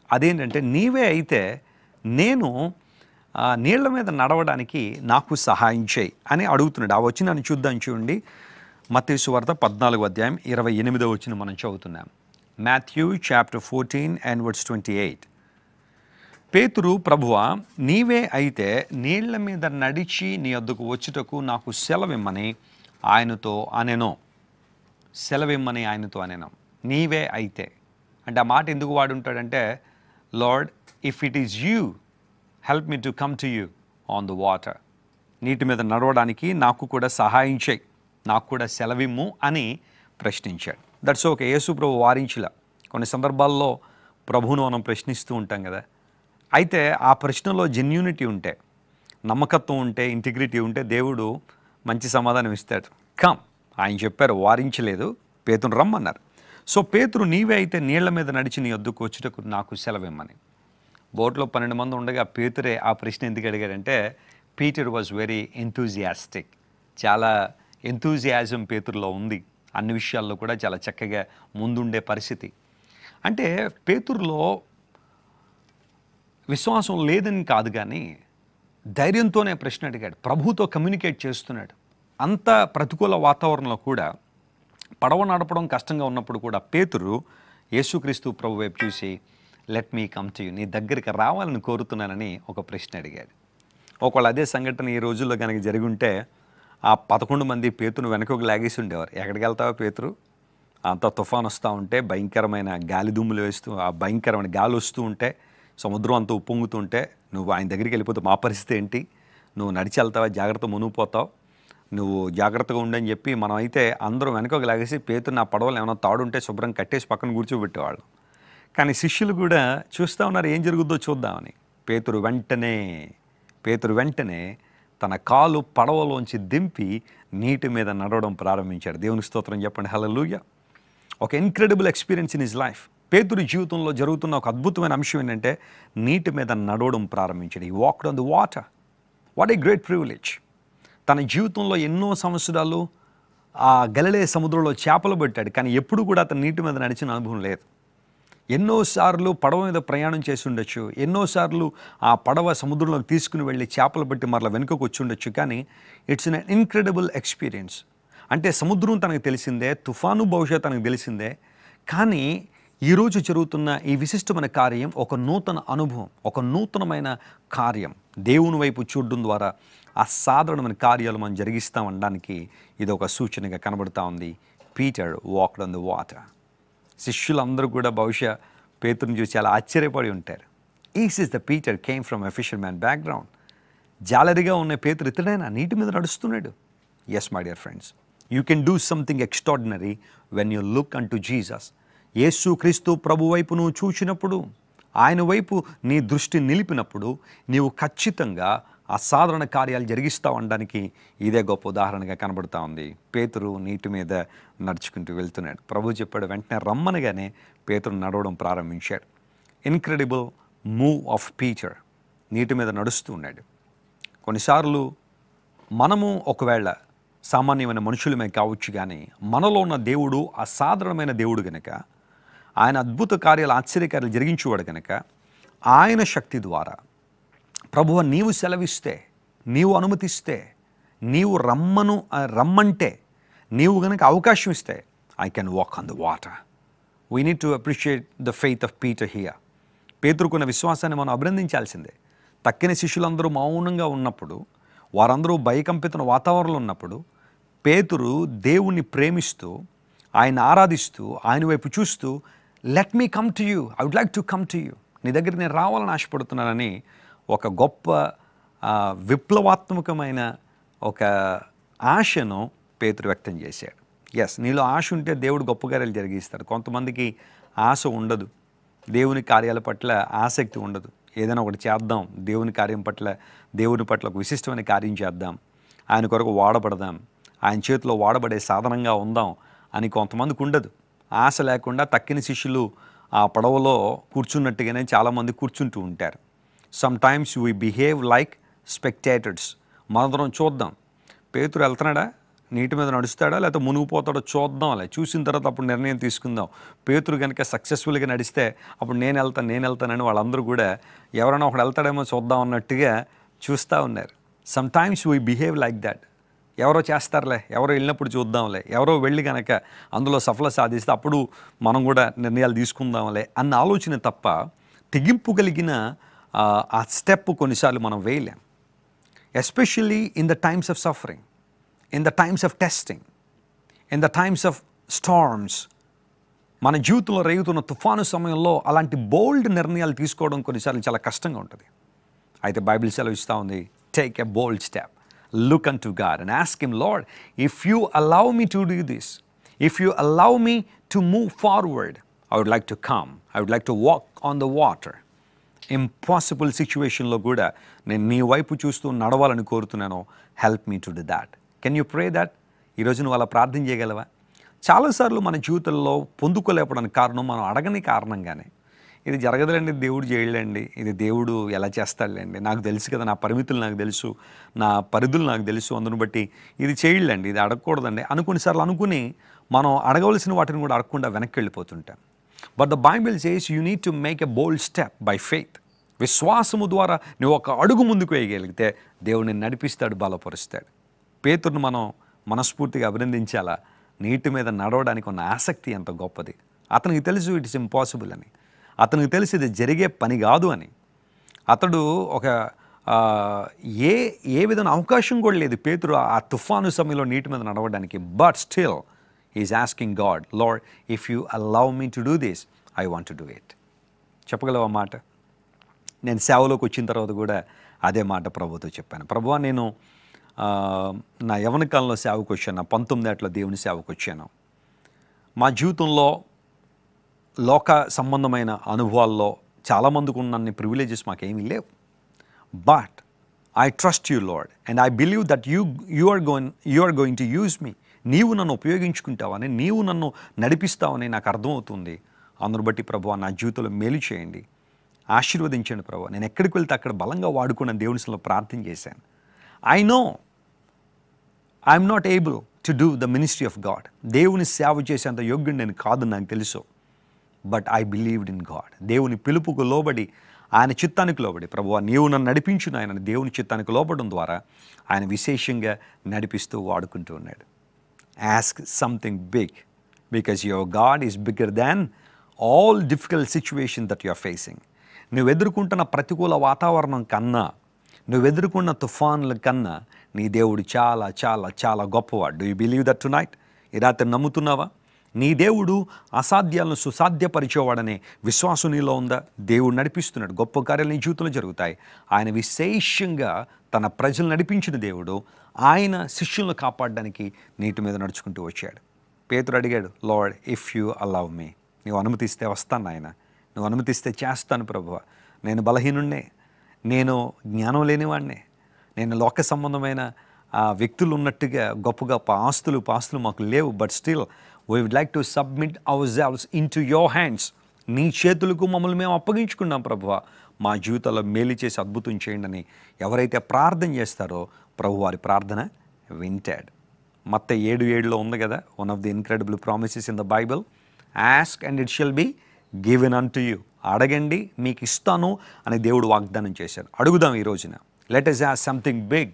అదేంటంటే నీవే అయితే నేను నీళ్ల మీద నడవడానికి నాకు సహాయం చేయి అని అడుగుతున్నాడు. ఆ వచనాన్ని చూద్దాం. చూడండి, మత్తయి సువార్త 14వ అధ్యాయం 28వ వచనం మనం చదువుతున్నాం. Matthew chapter 14 and verse 28. పేతురు, ప్రభువా నీవే అయితే నీళ్ల మీద నడిచి నీ వద్దకు వచ్చుటకు నాకు సెలవిమ్మని ఆయనతో అనేను. సెలవిమ్మని ఆయనతో అనేను. నీవే అయితే అంటే ఆ మాట ఎందుకు వాడుంటాడంటే, Lord if it is you help me to come to you on the water. నీటి మీద నడవడానికి నాకు కూడా సహాయం చేయి, నాకు కూడా సెలవిమ్ము అని ప్రశ్నించాడు. That's okay. యేసు ప్రభు వారించలా. కొన్ని సందర్భాల్లో ప్రభువును మనం ప్రశ్నిస్తూ ఉంటాం కదా. అయితే ఆ ప్రశ్నలో జెన్యూనిటీ ఉంటే, నమ్మకత్వం ఉంటే, ఇంటిగ్రిటీ ఉంటే దేవుడు మంచి సమాధానం ఇస్తాడు. కమ్, ఆయన చెప్పారు, వారించలేదు, పేతురు రమ్మన్నారు. సో పేతురు, నీవే అయితే నీళ్ల మీద నడిచి నీ వద్దకు వచ్చుటకు నాకు సెలవిమ్మని. బోట్లో 12 మంది ఉండగా పేతురే ఆ ప్రశ్న ఎందుకు అడిగాడంటే, పీటర్ వాజ్ వెరీ ఎంతూజియాస్టిక్. చాలా ఎంతూజియాజం పేతురులో ఉంది. అన్ని విషయాల్లో కూడా చాలా చక్కగా ముందుండే పరిస్థితి. అంటే పేతురులో విశ్వాసం లేదని కాదు, కానీ ధైర్యంతోనే ప్రశ్న అడిగాడు. ప్రభువుతో కమ్యూనికేట్ చేస్తున్నాడు. అంత ప్రతికూల వాతావరణంలో కూడా, పడవ నడపడం కష్టంగా ఉన్నప్పుడు కూడా పేతురు యేసుక్రీస్తు ప్రభు వైపు చూసి, let me come to you, నీ దగ్గరికి రావాలని కోరుతున్నానని ఒక ప్రశ్న అడిగాడు. ఒకవేళ అదే సంఘటన ఈ రోజుల్లో కనుక జరిగి ఉంటే ఆ 11 మంది పేతురును వెనకకు లాగేసి ఉండేవారు. ఎక్కడికి వెళ్తావా పేతురు? అంత తుఫాన్ వస్తూ ఉంటే, భయంకరమైన గాలి దుమ్ములు వేస్తూ, ఆ భయంకరమైన గాలి వస్తూ ఉంటే, సముద్రం అంతా ఉప్పొంగుతూ ఉంటే, నువ్వు ఆయన దగ్గరికి వెళ్ళిపోతే మా పరిస్థితి ఏంటి? నువ్వు నడిచి వెళ్తావా? జాగ్రత్త, మునిగిపోతావు, నువ్వు జాగ్రత్తగా ఉండని చెప్పి మనం అయితే అందరూ వెనకకు లాగేసి పేతురు నా పడవలు ఏమైనా తాడు ఉంటే శుభ్రం కట్టేసి పక్కన కూర్చోబెట్టేవాళ్ళం. కానీ శిష్యులు కూడా చూస్తూ ఉన్నారు, ఏం జరుగుద్దో చూద్దామని. పేతురు వెంటనే తన కాలు పడవలోంచి దింపి నీటి మీద నడవడం ప్రారంభించాడు. దేవుని స్తోత్రం చెప్పండి, హల్లెలూయా. ఒక incredible experience in his life. పేతురు జీవితంలో జరుగుతున్న ఒక అద్భుతమైన అంశం ఏంటంటే, నీటి మీద నడవడం ప్రారంభించాడు. He walked on the water. What a great privilege. తన జీవితంలో ఎన్నో సంవత్సరాలు ఆ గలిలయ సముద్రంలో చేపలు పట్టాడు, కానీ ఎప్పుడు కూడా అతను నీటి మీద నడిచిన అనుభవం లేదు. ఎన్నోసార్లు పడవ మీద ప్రయాణం చేసి ఉండొచ్చు, ఎన్నోసార్లు ఆ పడవ సముద్రంలోకి తీసుకుని వెళ్ళి చేపలు పట్టి మరలా వెనుకకు వచ్చి ఉండొచ్చు, కానీ ఇట్స్ అన్ ఇన్క్రెడిబుల్ ఎక్స్పీరియన్స్. అంటే సముద్రం తనకు తెలిసిందే, తుఫాను భవిష్యత్ తనకు తెలిసిందే, కానీ ఈరోజు జరుగుతున్న ఈ విశిష్టమైన కార్యం ఒక నూతన అనుభవం, ఒక నూతనమైన కార్యం. దేవుని వైపు చూడడం ద్వారా అసాధారణమైన కార్యాలు మనం జరిగిస్తామనడానికి ఇది ఒక సూచనగా కనబడుతూ ఉంది. Peter walked on the water. శిష్యులందరూ కూడా బహుశా పేతురుని చూసి చాలా ఆశ్చర్యపడి ఉంటారు. Is the Peter came from a fisherman background. జాలరిగా ఉన్న పేతురు ఇతడైనా నీటి మీద నడుస్తున్నాడు. Yes my dear friends, you can do something extraordinary when you look unto Jesus. యేసు క్రీస్తు ప్రభు వైపు నువ్వు చూచినప్పుడు, ఆయన వైపు నీ దృష్టి నిలిపినప్పుడు, నీవు ఖచ్చితంగా అసాధారణ కార్యాలు జరిగిస్తావు అనడానికి ఇదే గొప్ప ఉదాహరణగా కనబడుతూ ఉంది. పేతురు నీటి మీద నడుచుకుంటూ వెళ్తున్నాడు. ప్రభు చెప్పాడు, వెంటనే రమ్మనగానే పేతురు నడవడం ప్రారంభించాడు. Incredible move of Peter. నీటి మీద నడుస్తూ ఉన్నాడు. కొన్నిసార్లు మనము ఒకవేళ సామాన్యమైన మనుషులమే కావచ్చు, కానీ మనలో ఉన్న దేవుడు అసాధారణమైన దేవుడు కనుక, ఆయన అద్భుత కార్యాలు ఆశ్చర్యకార్యాలు జరిగించేవాడు కనుక, ఆయన శక్తి ద్వారా ప్రభువా నీవు సెలవిస్తే, నీవు అనుమతిస్తే, నీవు రమ్మంటే, నీవు కనుక అవకాశం ఇస్తే, I can walk on the water. We need to appreciate the faith of Peter here. పేతురుకున్న విశ్వాసాన్ని మనం అభినందించాల్సిందే. తక్కిన శిష్యులందరూ మౌనంగా ఉన్నప్పుడు, వారందరూ భయకంపితున్న వాతావరణంలో ఉన్నప్పుడు, పేతురు దేవుణ్ణి ప్రేమిస్తూ, ఆయన ఆరాధిస్తూ, ఆయన వైపు చూస్తూ, let me come to you, I would like to come to you, నీ దగ్గరికి నేను రావాలని ఆశపడుతున్నానని ఒక గొప్ప విప్లవాత్మకమైన ఒక ఆశను పేతురు వ్యక్తం చేశాడు. ఎస్, నీలో ఆశ ఉంటే దేవుడు గొప్ప కార్యాలు జరిగిస్తాడు. కొంతమందికి ఆశ ఉండదు, దేవుని కార్యాల పట్ల ఆసక్తి ఉండదు. ఏదైనా ఒకటి చేద్దాం, దేవుని కార్యం పట్ల, దేవుని పట్ల ఒక విశిష్టమైన కార్యం చేద్దాం, ఆయన కొరకు వాడబడదాం, ఆయన చేతిలో వాడబడే సాధనంగా ఉందాం అని కొంతమందికి ఉండదు. ఆశ లేకుండా తక్కిన శిష్యులు ఆ పడవలో కూర్చున్నట్టుగానే చాలామంది కూర్చుంటూ ఉంటారు. Some times we behave like spectators. మనందరం చూద్దాం, పేతురు వెళ్తున్నాడా, నీటి మీద నడుస్తాడా, లేకపోతే మునిగిపోతాడో చూద్దాం, అలా చూసిన తర్వాత అప్పుడు నిర్ణయం తీసుకుందాం. పేతురు కనుక సక్సెస్ఫుల్గా నడిస్తే అప్పుడు నేను వెళ్తానని వాళ్ళందరూ కూడా ఎవరైనా ఒకడు వెళ్తాడేమో చూద్దాం అన్నట్టుగా చూస్తూ ఉన్నారు. Some times we behave like that. ఎవరో చేస్తారులే, ఎవరో వెళ్ళినప్పుడు చూద్దాంలే, ఎవరో వెళ్ళి కనుక అందులో సఫలం సాధిస్తే అప్పుడు మనం కూడా నిర్ణయాలు తీసుకుందాంలే అన్న ఆలోచన తప్ప, తెగింపు కలిగిన ఆ స్టెప్ కొన్నిసార్లు మనం వేయలేం. Especially in the times of suffering, in the times of testing, in the times of storms. మన జీవితంలో రేగుతున్న తుఫాను సమయంలో అలాంటి బోల్డ్ నిర్ణయాలు తీసుకోవడం కొన్నిసార్లు చాలా కష్టంగా ఉంటుంది. అయితే బైబిల్ సెలవిస్తూ ఉంది, take a bold step, look unto God and ask him, Lord, if you allow me to do this, if you allow me to move forward, I would like to come, I would like to walk on the water. Impossible situationలో కూడా నేను నీ వైపు చూస్తూ నడవాలని కోరుతున్నాను. Help me to do that. Can you pray that? ఈరోజు నువ్వు అలా ప్రార్థన చేయగలవా? చాలాసార్లు మన జీవితంలో పొందుకోలేకపోవడానికి కారణం మనం అడగని కారణంగానే. ఇది జరగదులేండి, దేవుడు చేయలేండి, ఇది దేవుడు ఎలా చేస్తాడులేండి, నాకు తెలుసు కదా, నా పరిమితులు నాకు తెలుసు, నా పరిధులు నాకు తెలుసు, అందును బట్టి ఇది చేయలేండి, ఇది అడగకూడదండి కొన్నిసార్లు అనుకుని మనం అడగవలసిన వాటిని కూడా అడగకుండా వెనక్కి వెళ్ళిపోతుంటాం. But the Bible says you need to make a bold step by faith. విశ్వాసము ద్వారా నువ్వు ఒక అడుగు ముందుకు వేయగలిగితే దేవుడిని నడిపిస్తాడు, బలపరుస్తాడు. పేతురుని మనం మనస్ఫూర్తిగా అభినందించాలా. నీటి మీద నడవడానికి ఉన్న ఆసక్తి ఎంత గొప్పది. అతనికి తెలుసు ఇట్ ఇస్ ఇంపాసిబుల్ అని, అతనికి తెలిసి ఇది జరిగే పని కాదు అని. అతడు ఒక ఏ విధమైన అవకాశం కూడా లేదు పేతురు ఆ తుఫాను సమయంలో నీటి మీద నడవడానికి. But still is asking God, lord, if you allow me to do this, I want to do it. చెప్పగలవా మాట? నేను సేవలోకి వచ్చిన తర్వాత కూడా అదే మాట ప్రభుతో చెప్పాను. ప్రభువా, నేను నా యవ్వన కాలంలో సేవకు వచ్చాను, నా 19 ఏళ్ల దేవుని సేవకు వచ్చాను. మా జీవితంలో లోక సంబంధమైన అనుభవాల్లో చాలామందికి ఉన్న ప్రివిలేజెస్ మాకేమీ లేవు. But I trust you Lord and I believe that you are going to use me. నీవు నన్ను ఉపయోగించుకుంటావని, నీవు నన్ను నడిపిస్తావని నాకు అర్థమవుతుంది. అందును బట్టి ప్రభువా, నా జీవితంలో మేలు చేయండి, ఆశీర్వదించండి ప్రభువా. నేను ఎక్కడికి వెళ్తే అక్కడ బలంగా వాడుకున్న దేవునిలో ప్రార్థన చేశాను. I know I'm not able to do the ministry of God. దేవుని సేవ చేసేంత యోగ్యుడు నేను కాదు, నాకు తెలుసు. But I believed in God. దేవుని పిలుపుకు లోబడి, ఆయన చిత్తానికి లోబడి, ప్రభువా నీవు నన్ను నడిపించు నాయన, దేవుని చిత్తానికి లోబడడం ద్వారా ఆయన విశేషంగా నడిపిస్తూ వాడుకుంటూ ఉన్నాడు. Ask something big because your God is bigger than all difficult situation that you are facing. నువ్వు ఎదుర్కొంటున్న ప్రతికూల వాతావరణం కన్నా, నువ్వు ఎదుర్కొన్న తుఫాన్ల కన్నా నీ దేవుడు చాలా చాలా చాలా గొప్పవాడు. Do you believe that to night? ఈ రాత్రి నమ్ముతున్నావా? నీ దేవుడు అసాధ్యాలను సుసాధ్యపరిచేవాడనే విశ్వాసం నీలో ఉందా? దేవుడు నడిపిస్తున్నాడు, గొప్ప కార్యాలు నీ జీవితంలో జరుగుతాయి. ఆయన విశేషంగా తన ప్రజలు నడిపించిన దేవుడు ఆయన శిష్యులను కాపాడడానికి నీటి మీద నడుచుకుంటూ వచ్చాడు. పేతురు అడిగాడు, lord, if you allow me, నువ్వు అనుమతిస్తే వస్తాను నాయన, నువ్వు అనుమతిస్తే చేస్తాను ప్రభువా. నేను బలహీనుణ్ణే, నేను జ్ఞానం లేనివాడినే, నేను లోక సంబంధమైన వ్యక్తులు ఉన్నట్టుగా గొప్ప గొప్ప పాస్తులు మాకు లేవు. But still we would like to submit our selves into your hands. నీ చేతులకు మమ్మల్ని మేము అప్పగించుకున్నాం ప్రభువా, మా జీవితంలో మేలు చేసి అద్భుతం చేయండి అని ఎవరైతే ప్రార్థన చేస్తారో ప్రభు వారి ప్రార్థన వింటాడు. మత్తయి 7:7లో ఉంది కదా, one of the incredible promises in the Bible, ask and it shall be given unto you. అడగండి మీకు ఇస్తాను అని దేవుడు వాగ్దానం చేశాడు. అడుగుదాం ఈ రోజున. Let us ask something big.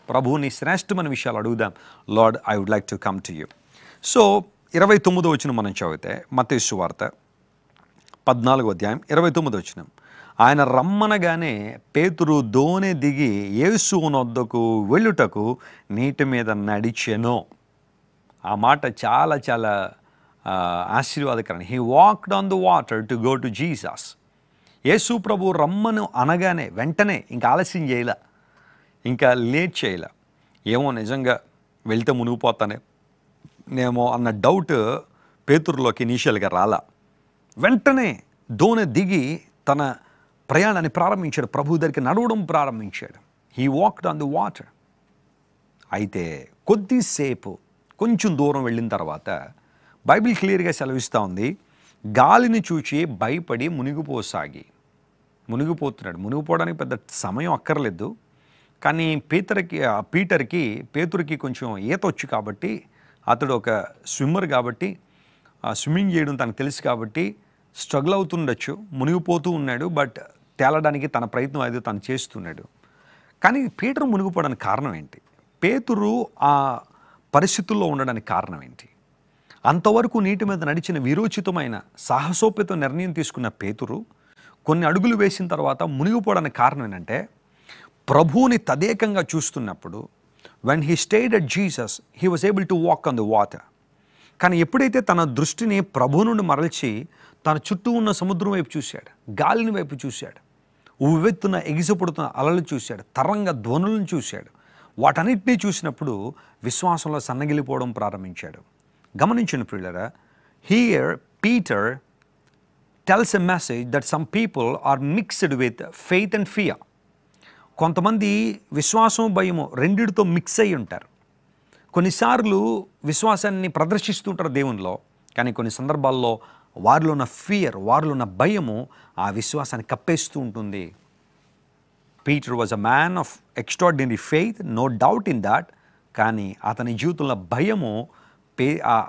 ప్రభువుని శ్రేష్టమైన విషయాలు అడుగుదాం. Lord, I would like to come to you. So 29వ వచనం మనం చదివితే మత్తయి సువార్త 14వ అధ్యాయం 29వ వచనం. ఆయన రమ్మనగానే పేతురు దోణి దిగి యేసు వద్దకు వెళ్ళుటకు నీటి మీద నడిచెను. ఆ మాట చాలా చాలా ఆశీర్వాదకరం. He walked on the water to go to Jesus. యేసు ప్రభు రమ్మను అనగానే వెంటనే ఇంకా ఆలస్యం చేయలే, ఇంకా లేట్ చేయలే. ఏమో నిజంగా వెళ్తే మునిగిపోతానే నేమో అన్న డౌట్ పేతురులోకి ఇనీషియల్గా రాలా. వెంటనే దోణి దిగి తన ప్రయాణాన్ని ప్రారంభించాడు. ప్రభు దగ్గరికి నడవడం ప్రారంభించాడు. He walked on the water. అయితే కొద్దిసేపు కొంచెం దూరం వెళ్ళిన తర్వాత బైబిల్ క్లియర్గా సెలవిస్తూ ఉంది, గాలిని చూచి భయపడి మునిగిపోతున్నాడు. మునిగిపోవడానికి పెద్ద సమయం అక్కర్లేదు. కానీ పేతురుకి కొంచెం ఈత వచ్చు కాబట్టి, అతడు ఒక స్విమ్మర్ కాబట్టి, స్విమ్మింగ్ చేయడం తనకు తెలుసు కాబట్టి స్ట్రగుల్ అవుతుండొచ్చు, మునిగిపోతూ ఉన్నాడు. బట్ తేలడానికి తన ప్రయత్నం అయితే తను చేస్తున్నాడు. కానీ పేతురు మునిగిపోవడానికి కారణం ఏంటి? పేతురు ఆ పరిస్థితుల్లో ఉండడానికి కారణం ఏంటి? అంతవరకు నీటి మీద నడిచిన వీరోచితమైన సాహసోపేత నిర్ణయం తీసుకున్న పేతురు కొన్ని అడుగులు వేసిన తర్వాత మునిగిపోవడానికి కారణం ఏంటంటే, ప్రభువుని తదేకంగా చూస్తున్నప్పుడు when he stayed at Jesus, he was able to walk on the water. కానీ ఎప్పుడైతే తన దృష్టిని ప్రభు నుండి మరల్చి తన చుట్టూ ఉన్న సముద్రం వైపు చూశాడు, గాలిని వైపు చూశాడు, ఉవ్వెత్తున ఎగిసిపడుతున్న అలలు చూశాడు, తరంగ ధ్వనులను చూశాడు, వాటన్నిటినీ చూసినప్పుడు విశ్వాసంలో సన్నగిలిపోవడం ప్రారంభించాడు. గమనించండి ప్రియులారా, here Peter tells a message that some people are mixed with faith and fear. కొంతమంది విశ్వాసం భయము రెండిటితో మిక్స్ అయ్యి ఉంటారు. కొన్నిసార్లు విశ్వాసాన్ని ప్రదర్శిస్తుంటారు దేవునిలో, కానీ కొన్ని సందర్భాల్లో వారిలో ఉన్న ఫియర్, వారిలో ఉన్న భయము ఆ విశ్వాసాన్ని కప్పేస్తూ ఉంటుంది. Peter was a man of extraordinary faith, no doubt in that. కానీ అతని జీవితంలో భయము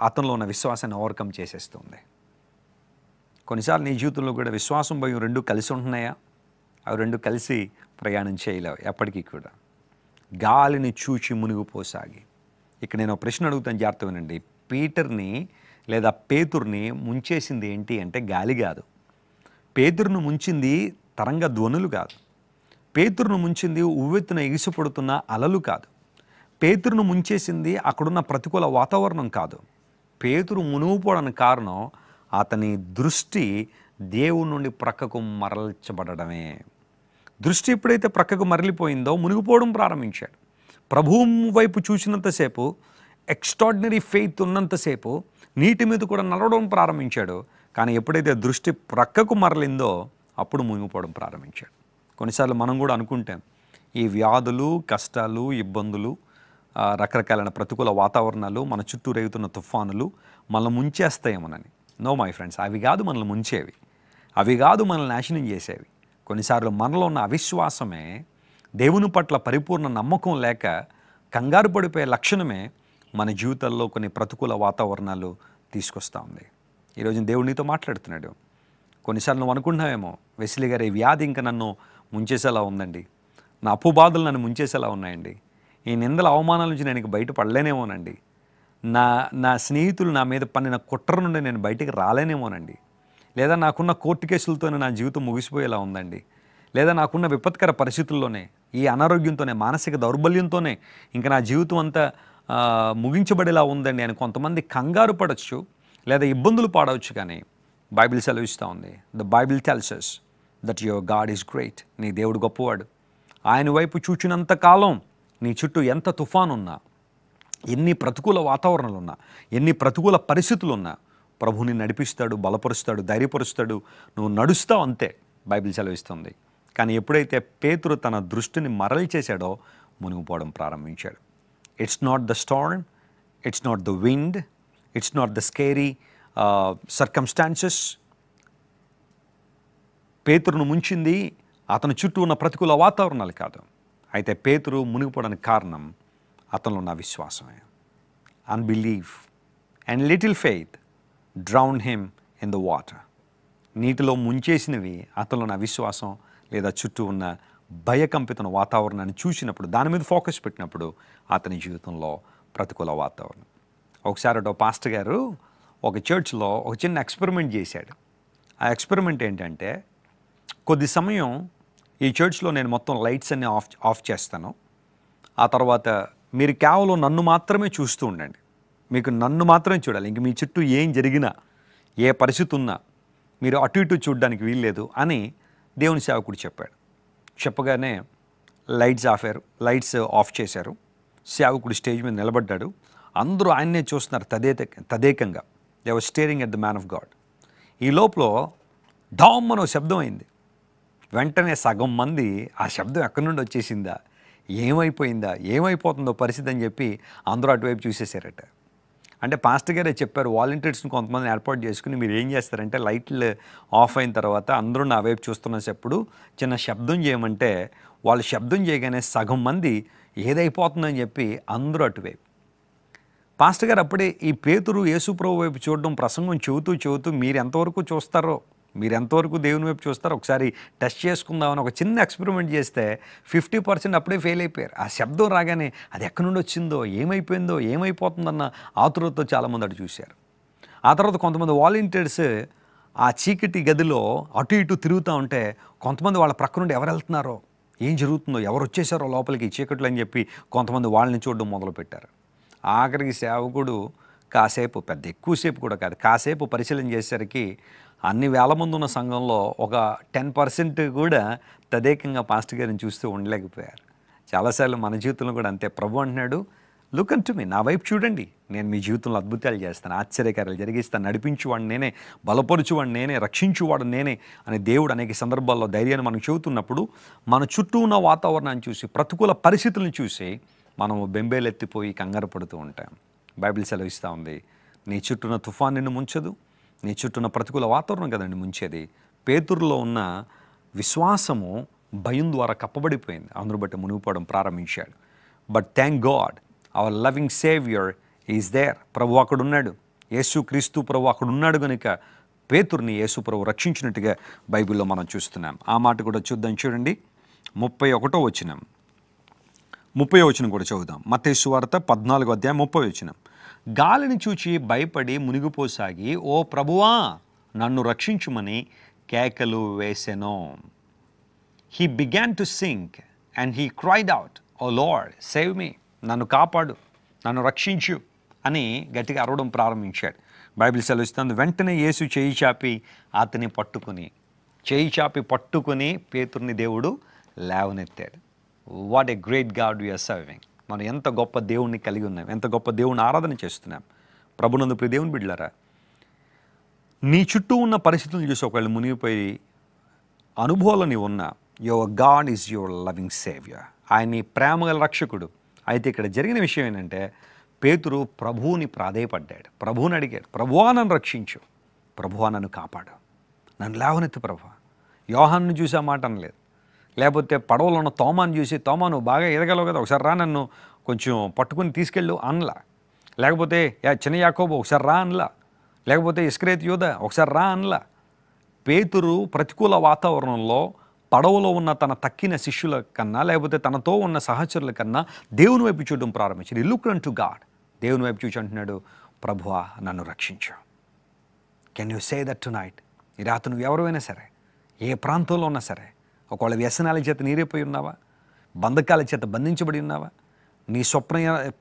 అతనిలో ఉన్న విశ్వాసాన్ని ఓవర్కమ్ చేసేస్తుంది. కొన్నిసార్లు నీ జీవితంలో కూడా విశ్వాసం భయం రెండు కలిసి ఉంటున్నాయా? అవి రెండు కలిసి ప్రయాణం చేయలేవు ఎప్పటికీ కూడా. గాలిని చూచి మునిగిపోసాగి. ఇక్కడ నేను ఒక ప్రశ్న అడుగుతాను, జాగ్రత్త వినండి. పీటర్ని లేదా పేతుర్ని ముంచేసింది ఏంటి అంటే గాలి కాదు. పేతురును ముంచింది తరంగ ధ్వనులు కాదు. పేతురును ముంచింది ఉవ్వెత్తున ఎగిసిపడుతున్న అలలు కాదు. పేతురును ముంచేసింది అక్కడున్న ప్రతికూల వాతావరణం కాదు. పేతురు మునిగిపోవడానికి కారణం అతని దృష్టి దేవుని నుండి ప్రక్కకు మరల్చబడమే. దృష్టి ఎప్పుడైతే ప్రక్కకు మరలిపోయిందో మునిగిపోవడం ప్రారంభించాడు. ప్రభువు వైపు చూసినంతసేపు, ఎక్స్ట్రాడినరీ ఫెయిత్ ఉన్నంతసేపు నీటి మీద కూడా నడవడం ప్రారంభించాడు. కానీ ఎప్పుడైతే దృష్టి ప్రక్కకు మరలిందో అప్పుడు మునిగిపోవడం ప్రారంభించాడు. కొన్నిసార్లు మనం కూడా అనుకుంటాం, ఈ వ్యాధులు, కష్టాలు, ఇబ్బందులు, రకరకాలైన ప్రతికూల వాతావరణాలు, మన చుట్టూ రేగుతున్న తుఫానులు మనల్ని ముంచేస్తాయేమోనని. నో మై ఫ్రెండ్స్, అవి కాదు మనల్ని ముంచేవి, అవి కాదు మనల్ని నాశనం చేసేవి. కొన్నిసార్లు మనలో ఉన్న అవిశ్వాసమే, దేవుని పట్ల పరిపూర్ణ నమ్మకం లేక కంగారు పడిపోయే లక్షణమే మన జీవితాల్లో కొన్ని ప్రతికూల వాతావరణాలు తీసుకొస్తూ ఉంది. ఈరోజు దేవునితో మాట్లాడుతున్నాడు. కొన్నిసార్లు నువ్వు అనుకుంటున్నావేమో, వెస్లీ గారు ఈ వ్యాధి ఇంకా నన్ను ముంచేసేలా ఉందండి, నా అప్పు బాధలు నన్ను ముంచేసేలా ఉన్నాయండి, ఈ నిందల అవమానాల నుంచి నేను బయటపడలేనేమోనండి, నా స్నేహితులు నా మీద పన్నిన కుట్ర నుండి నేను బయటికి రాలేనేమోనండి, లేదా నాకున్న కోర్టు కేసులతోనే నా జీవితం ముగిసిపోయేలా ఉందండి, లేదా నాకున్న విపత్కర పరిస్థితుల్లోనే, ఈ అనారోగ్యంతోనే, మానసిక దౌర్బల్యంతోనే ఇంకా నా జీవితం అంతా ముగించబడేలా ఉందండి అని కొంతమంది కంగారు పడవచ్చు, లేదా ఇబ్బందులు పాడవచ్చు. కానీ బైబిల్ సెలవిస్తూ ఉంది, the Bible tells us that your God is great. నీ దేవుడు గొప్పవాడు. ఆయన వైపు చూచినంత కాలం నీ చుట్టూ ఎంత తుఫాను ఉన్నా, ఎన్ని ప్రతికూల వాతావరణాలు ఉన్నా, ఎన్ని ప్రతికూల పరిస్థితులు ఉన్నా ప్రభుని నడిపిస్తాడు, బలపరుస్తాడు, ధైర్యపరుస్తాడు. నువ్వు నడుస్తావు అంతే, బైబిల్ సెలవిస్తుంది. కానీ ఎప్పుడైతే పేతురు తన దృష్టిని మరలి చేశాడో మునిగిపోవడం ప్రారంభించాడు. It's not the storm, it's not the wind, it's not the scary circumstances. పేతురును ముంచింది అతని చుట్టూ ఉన్న ప్రతికూల వాతావరణాలు కాదు. అయితే పేతురు మునిగిపోవడానికి కారణం అతనిలో ఉన్న విశ్వాసమే. Unbelief and little faith drown him in the water. నీటిలో ముంచేసినవి అతనిలో ఉన్న విశ్వాసం లేదా చుట్టూ ఉన్న భయకంపిత వాతావరణాన్ని చూసినప్పుడు, దాని మీద ఫోకస్ పెట్టినప్పుడు అతని జీవితంలో ప్రతికూల వాతావరణం. ఒకసారి పాస్టర్ గారు ఒక చర్చ్లో ఒక చిన్న ఎక్స్పెరిమెంట్ చేశాడు. ఆ ఎక్స్పెరిమెంట్ ఏంటంటే, కొద్ది సమయం ఈ చర్చ్లో నేను మొత్తం లైట్స్ అన్నీ ఆఫ్ చేస్తాను. ఆ తర్వాత మీరు కేవలం నన్ను మాత్రమే చూస్తూ ఉండండి. మీకు నన్ను మాత్రమే చూడాలి. ఇంక మీ చుట్టూ ఏం జరిగినా, ఏ పరిస్థితి ఉన్నా మీరు అటు ఇటు చూడడానికి వీల్లేదు అని దేవుని సేవకుడు చెప్పాడు. చెప్పగానే లైట్స్ ఆఫ్ చేశారు. సేవకుడు స్టేజ్ మీద నిలబడ్డాడు. అందరూ ఆయన్నే చూస్తున్నారు తదేకంగా. They were steering at the man of God. ఈ లోపల డామ్ అని శబ్దం అయింది. వెంటనే సగం మంది ఆ శబ్దం ఎక్కడి నుండి వచ్చేసిందా, ఏమైపోయిందా, ఏమైపోతుందో పరిస్థితి అని చెప్పి అందరూ అటువైపు చూసేశారట. అంటే పాస్టర్ గారే చెప్పారు, వాలంటీర్స్ని కొంతమంది ఏర్పాటు చేసుకుని మీరు ఏం చేస్తారంటే లైట్లు ఆఫ్ అయిన తర్వాత అందరూ నా వైపు చూస్తున్నప్పుడు చిన్న శబ్దం చేయమంటే వాళ్ళు శబ్దం చేయగానే సగం మంది ఏదైపోతుందని చెప్పి అందరూ అటువైపు. పాస్టర్ గారు అప్పుడే ఈ పేతురు యేసుప్రభు వైపు చూడడం ప్రసంగం చెబుతూ మీరు ఎంతవరకు చూస్తారో, మీరు ఎంతవరకు దేవుని వైపు చూస్తారో ఒకసారి టెస్ట్ చేసుకుందామని ఒక చిన్న ఎక్స్పెరిమెంట్ చేస్తే 50% అప్పుడే ఫెయిల్ అయిపోయారు. ఆ శబ్దం రాగానే అది ఎక్కడి నుండి వచ్చిందో, ఏమైపోయిందో, ఏమైపోతుందన్న ఆతురతతో చాలామంది అటు చూశారు. ఆ తర్వాత కొంతమంది వాలంటీర్స్ ఆ చీకటి గదిలో అటు ఇటు తిరుగుతూ ఉంటే కొంతమంది వాళ్ళ ప్రక్క నుండి ఎవరు వెళ్తున్నారో, ఏం జరుగుతుందో, ఎవరు వచ్చేసారో లోపలికి చీకట్లు అని చెప్పి కొంతమంది వాళ్ళని చూడడం మొదలుపెట్టారు. ఆఖరికి సేవకుడు కాసేపు, పెద్ద ఎక్కువసేపు కూడా కాదు, కాసేపు పరిశీలన చేసేసరికి అన్ని వేల మంది ఉన్న సంఘంలో ఒక 10% కూడా తదేకంగా పాస్టర్ గారిని చూస్తూ ఉండలేకపోయారు. చాలాసార్లు మన జీవితంలో కూడా అంతే. ప్రభు అంటున్నాడు, లుక్ అన్ టు మీ, నా వైపు చూడండి, నేను మీ జీవితంలో అద్భుతాలు చేస్తాను, ఆశ్చర్యకార్యాలు జరిగిస్తాను, నడిపించువాడు నేనే, బలపరుచువాడు నేనే, రక్షించువాడు నేనే అని దేవుడు అనేక సందర్భాల్లో ధైర్యాన్ని మనకు చెబుతున్నప్పుడు మన చుట్టూ ఉన్న వాతావరణాన్ని చూసి, ప్రతికూల పరిస్థితులను చూసి మనము బెంబేలెత్తిపోయి కంగారు పడుతూ ఉంటాం. బైబిల్ సెలవిస్తూ ఉంది, నీ చుట్టూన్న తుఫాన్ నిన్ను ముంచదు, నీ చుట్టూన్న ప్రతికూల వాతావరణం కదండి ముంచేది. పేతురులో ఉన్న విశ్వాసము భయం ద్వారా కప్పబడిపోయింది. అందరూ బట్టి మునిగిపోవడం ప్రారంభించాడు. But thank God, our loving saviour is there. ప్రభు అక్కడ ఉన్నాడు, యేసు క్రీస్తు ప్రభు అక్కడ ఉన్నాడు కనుక పేతురుని యేసు ప్రభు రక్షించినట్టుగా బైబిల్లో మనం చూస్తున్నాం. ఆ మాట కూడా చూద్దాం. చూడండి 31వ వచనం, 30వ వచనం కూడా చదువుదాం. మత్తయి సువార్త 14వ అధ్యాయం 30వ వచనం. గాలిని చూచి భయపడి మునిగిపోసాగి, ఓ ప్రభువా నన్ను రక్షించుమని కేకలు వేసెను. He began to sink and he cried out, O Lord save me, నన్ను కాపాడు, నన్ను రక్షించు అని గట్టిగా అరవడం ప్రారంభించాడు. బైబిల్ సెలవిస్తుంది, వెంటనే యేసు చేయి చాపి పట్టుకుని పేతుర్ని దేవుడు లేవనెత్తాడు. What a great God we are serving. మనం ఎంత గొప్ప దేవుణ్ణి కలిగి ఉన్నాం, ఎంత గొప్ప దేవుని ఆరాధన చేస్తున్నాం. ప్రభునందు ప్రియ దేవుని బిడ్డలారా, నీ చుట్టూ ఉన్న పరిస్థితులను చూసి ఒకళ్ళు మునిగిపోయి అనుభవాలు నీవు ఉన్నా, your God is your loving saviour. ఆయన నీ ప్రేమగల రక్షకుడు. అయితే ఇక్కడ జరిగిన విషయం ఏంటంటే, పేతురు ప్రభువుని ప్రాధేయపడ్డాడు, ప్రభువుని అడిగాడు, ప్రభువా నన్ను రక్షించు, ప్రభువా నన్ను కాపాడు, నన్ను లేవనెత్తు ప్రభువా. యోహాను చూసి ఆ మాట అనలేదు. లేకపోతే పడవలో ఉన్న తోమాను చూసి, తోమా నువ్వు బాగా ఎదగలవు కదా, ఒకసారి రా నన్ను కొంచెం పట్టుకుని తీసుకెళ్ళు అనలా. లేకపోతే చిన్న యాకోబు ఒకసారి రా అనలా. లేకపోతే ఇస్కరేతు యోధ ఒకసారి రా అనలా. పేతురు ప్రతికూల వాతావరణంలో పడవలో ఉన్న తన తక్కిన శిష్యుల కన్నా, లేకపోతే తనతో ఉన్న సహచరుల కన్నా దేవుని వైపు చూడడం ప్రారంభించాడు. Look an to God. దేవుని వైపు చూసి అంటున్నాడు, ప్రభువా నన్ను రక్షించు. Can you say that to night? ఈ రాత్రి నువ్వు ఎవరైనా సరే, ఏ ప్రాంతంలో ఉన్నా సరే, ఒకవేళ వ్యసనాల చేత నీరైపోయి ఉన్నావా, బంధకాల చేత బంధించబడి ఉన్నావా, నీ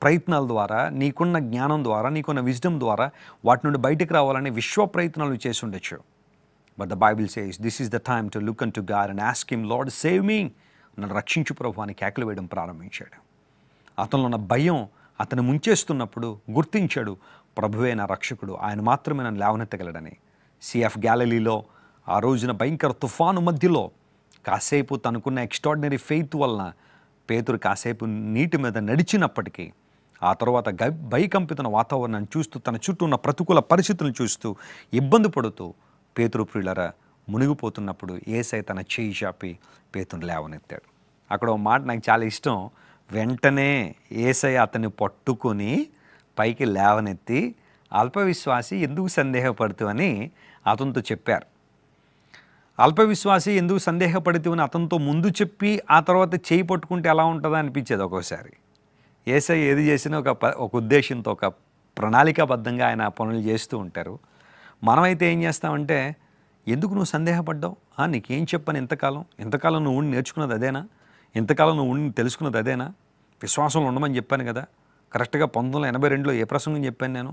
ప్రయత్నాల ద్వారా, నీకున్న జ్ఞానం ద్వారా, నీకున్న విజ్డమ్ ద్వారా వాటి నుండి బయటకు రావాలని విశ్వ ప్రయత్నాలు చేసి ఉండొచ్చు. But the Bible says this is the time to look an to God and ask him, lord save me, నన్ను రక్షించు ప్రభు అని కేకలు వేయడం ప్రారంభించాడు. అతనిలో ఉన్న భయం అతను ముంచేస్తున్నప్పుడు గుర్తించాడు, ప్రభువే నా రక్షకుడు, ఆయన మాత్రమే నన్ను లేవనెత్తగలడని. సిఎఫ్ గ్యాలలీలో ఆ రోజున భయంకర తుఫాను మధ్యలో కాసేపు తనకున్న ఎక్స్ట్రాడినరీ ఫెయిత్ వలన పేతురు కాసేపు నీటి మీద నడిచినప్పటికీ ఆ తర్వాత భయకంపితున్న వాతావరణాన్ని చూస్తూ తన చుట్టూ ఉన్న ప్రతికూల పరిస్థితులను చూస్తూ ఇబ్బంది పడుతూ పేతురు ప్రియులరా మునిగిపోతున్నప్పుడు యేసయ్య తన చేయి చాపి పేతురుని లేవనెత్తాడు. అక్కడ ఒక మాట నాకు చాలా ఇష్టం. వెంటనే యేసయ్య అతన్ని పట్టుకొని పైకి లేవనెత్తి అల్పవిశ్వాసి ఎందుకు సందేహపడుతూ అని అతనితో చెప్పారు. అల్పవిశ్వాసి ఎందుకు సందేహపడుతూ అని అతనితో ముందు చెప్పి ఆ తర్వాత చేయి పట్టుకుంటే ఎలా ఉంటుందో అనిపించేది ఒక్కోసారి. యేసయ్య ఏది చేసినా ఒక ఉద్దేశంతో ఒక ప్రణాళికాబద్ధంగా ఆయన పనులు చేస్తూ ఉంటారు. మనమైతే ఏం చేస్తామంటే, ఎందుకు నువ్వు సందేహపడ్డావు, నీకేం చెప్పని ఇంతకాలం నువ్వు ఉండి నేర్చుకున్నది అదేనా, ఇంతకాలం నువ్వు ఉండి తెలుసుకున్నది అదేనా, విశ్వాసంలో ఉండమని చెప్పాను కదా, కరెక్ట్గా 1982లో ఏ ప్రసంగం చెప్పాను నేను,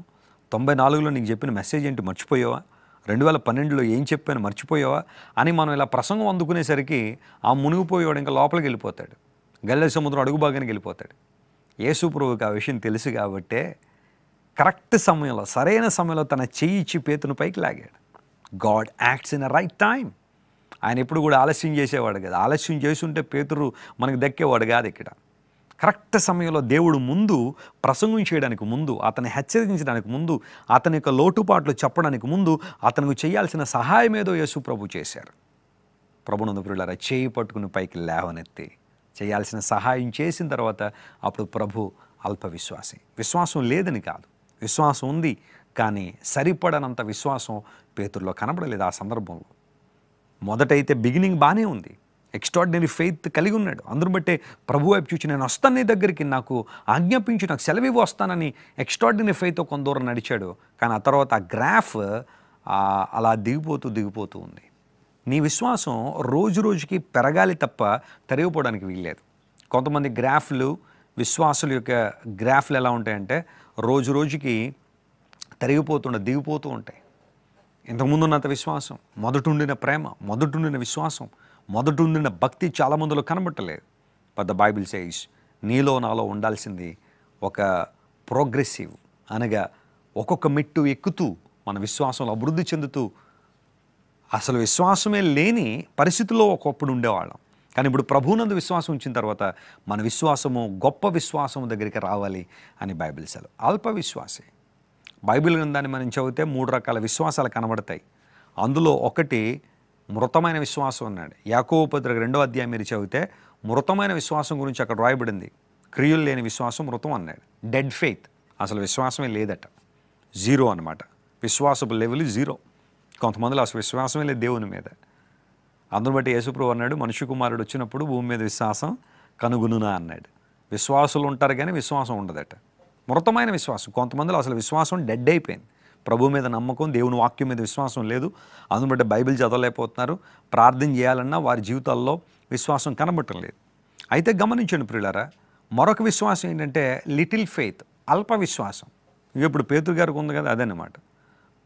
94లో నీకు చెప్పిన మెసేజ్ ఏంటి మర్చిపోయావా, 2012లో ఏం చెప్పాను మర్చిపోయావా అని మనం ఇలా ప్రసంగం అందుకునేసరికి ఆ మునిగిపోయేవాడు ఇంకా లోపలికి వెళ్ళిపోతాడు, గలిలయ సముద్రం అడుగు భాగానికి వెళ్ళిపోతాడు. యేసు ప్రభువుకి ఆ విషయం తెలుసు కాబట్టే కరెక్ట్ సమయంలో సరైన సమయంలో తన చెయ్యి ఇచ్చి పేతురుని పైకి లాగాడు. God acts in a right time. ఆయన ఎప్పుడు కూడా ఆలస్యం చేసేవాడు కదా. ఆలస్యం చేసుంటే పేతురు మనకు దక్కేవాడు కాదు. ఇక్కడ కరెక్ట్ సమయంలో దేవుడు ముందు ప్రసంగం చేయడానికి ముందు, అతన్ని హెచ్చరించడానికి ముందు, అతని యొక్క లోటుపాట్లు చెప్పడానికి ముందు అతనికి చేయాల్సిన సహాయం ఏదో యేసు ప్రభు చేశారు. ప్రభునందు ప్రియులారా, చేయి పట్టుకుని పైకి లేవనెత్తి చేయాల్సిన సహాయం చేసిన తర్వాత అప్పుడు ప్రభు అల్పవిశ్వాసి. విశ్వాసం లేదని కాదు, విశ్వాసం ఉంది, కానీ సరిపడనంత విశ్వాసం పేతురులో కనబడలేదు. ఆ సందర్భంలో మొదటైతే బిగినింగ్ బాగానే ఉంది, ఎక్స్ట్రాడినరీ ఫెయిత్ కలిగి ఉన్నాడు. అందరూ బట్టే ప్రభు వైపు చూచి నేను వస్తాను నీ దగ్గరికి, నాకు ఆజ్ఞాపించి నాకు సెలవివ్వు వస్తానని ఎక్స్ట్రాడినరీ ఫెయిత్ కొంత దూరం నడిచాడు. కానీ ఆ తర్వాత ఆ గ్రాఫ్ అలా దిగిపోతూ ఉంది. నీ విశ్వాసం రోజు రోజుకి పెరగాలి తప్ప తరిగిపోవడానికి వీల్లేదు. కొంతమంది గ్రాఫ్లు, విశ్వాసుల యొక్క గ్రాఫ్లు ఎలా ఉంటాయంటే రోజు రోజుకి దిగిపోతూ ఉంటాయి. ఇంతకుముందు ఉన్నంత విశ్వాసం, మొదటుండిన ప్రేమ, మొదటుండిన విశ్వాసం, మొదటుండిన భక్తి చాలామందిలో కనబట్టలేదు. బట్ ద బైబిల్ సేస్ నీలో నాలో ఉండాల్సింది ఒక ప్రోగ్రెసివ్, అనగా ఒక్కొక్క మెట్టు ఎక్కుతూ మన విశ్వాసంలో అభివృద్ధి చెందుతూ, అసలు విశ్వాసమే లేని పరిస్థితుల్లో ఒకప్పుడు ఉండేవాళ్ళం. కానీ ఇప్పుడు ప్రభువునందు విశ్వాసం ఉంచిన తర్వాత మన విశ్వాసము గొప్ప విశ్వాసం దగ్గరికి రావాలి అని బైబిల్ సెలవు. అల్ప విశ్వాసి, బైబిల్ గ్రంథాన్ని మనం చదివితే 3 రకాల విశ్వాసాలు కనబడతాయి. అందులో ఒకటి మృతమైన విశ్వాసం అన్నాడు. యాకోబు పత్రిక 2వ అధ్యాయం మీరు చదివితే మృతమైన విశ్వాసం గురించి అక్కడ రాయబడింది. క్రియలు లేని విశ్వాసం మృతం అన్నాడు. డెడ్ ఫెయిత్, అసలు విశ్వాసమే లేదట, జీరో అనమాట. విశ్వాసపు లెవెల్ జీరో. కొంతమందిలో అసలు విశ్వాసమే లేదు దేవుని మీద. అందును బట్టి యేసుప్రభువు అన్నాడు, మనుష్య కుమారుడు వచ్చినప్పుడు భూమి మీద విశ్వాసం కనుగొనునా అన్నాడు. విశ్వాసులు ఉంటారు కానీ విశ్వాసం ఉండదట. మృతమైన విశ్వాసం, కొంతమందిలో అసలు విశ్వాసం డెడ్ అయిపోయింది. ప్రభు మీద నమ్మకం, దేవుని వాక్యం మీద విశ్వాసం లేదు. అందును బట్టి బైబిల్ చదవలేకపోతున్నారు, ప్రార్థన చేయాలన్నా వారి జీవితాల్లో విశ్వాసం కనబడటం లేదు. అయితే గమనించండి ప్రియులారా, మరొక విశ్వాసం ఏంటంటే లిటిల్ ఫెయిత్, అల్ప విశ్వాసం. ఇప్పుడు పేతురు గారికి ఉంది కదా, అదన్నమాట.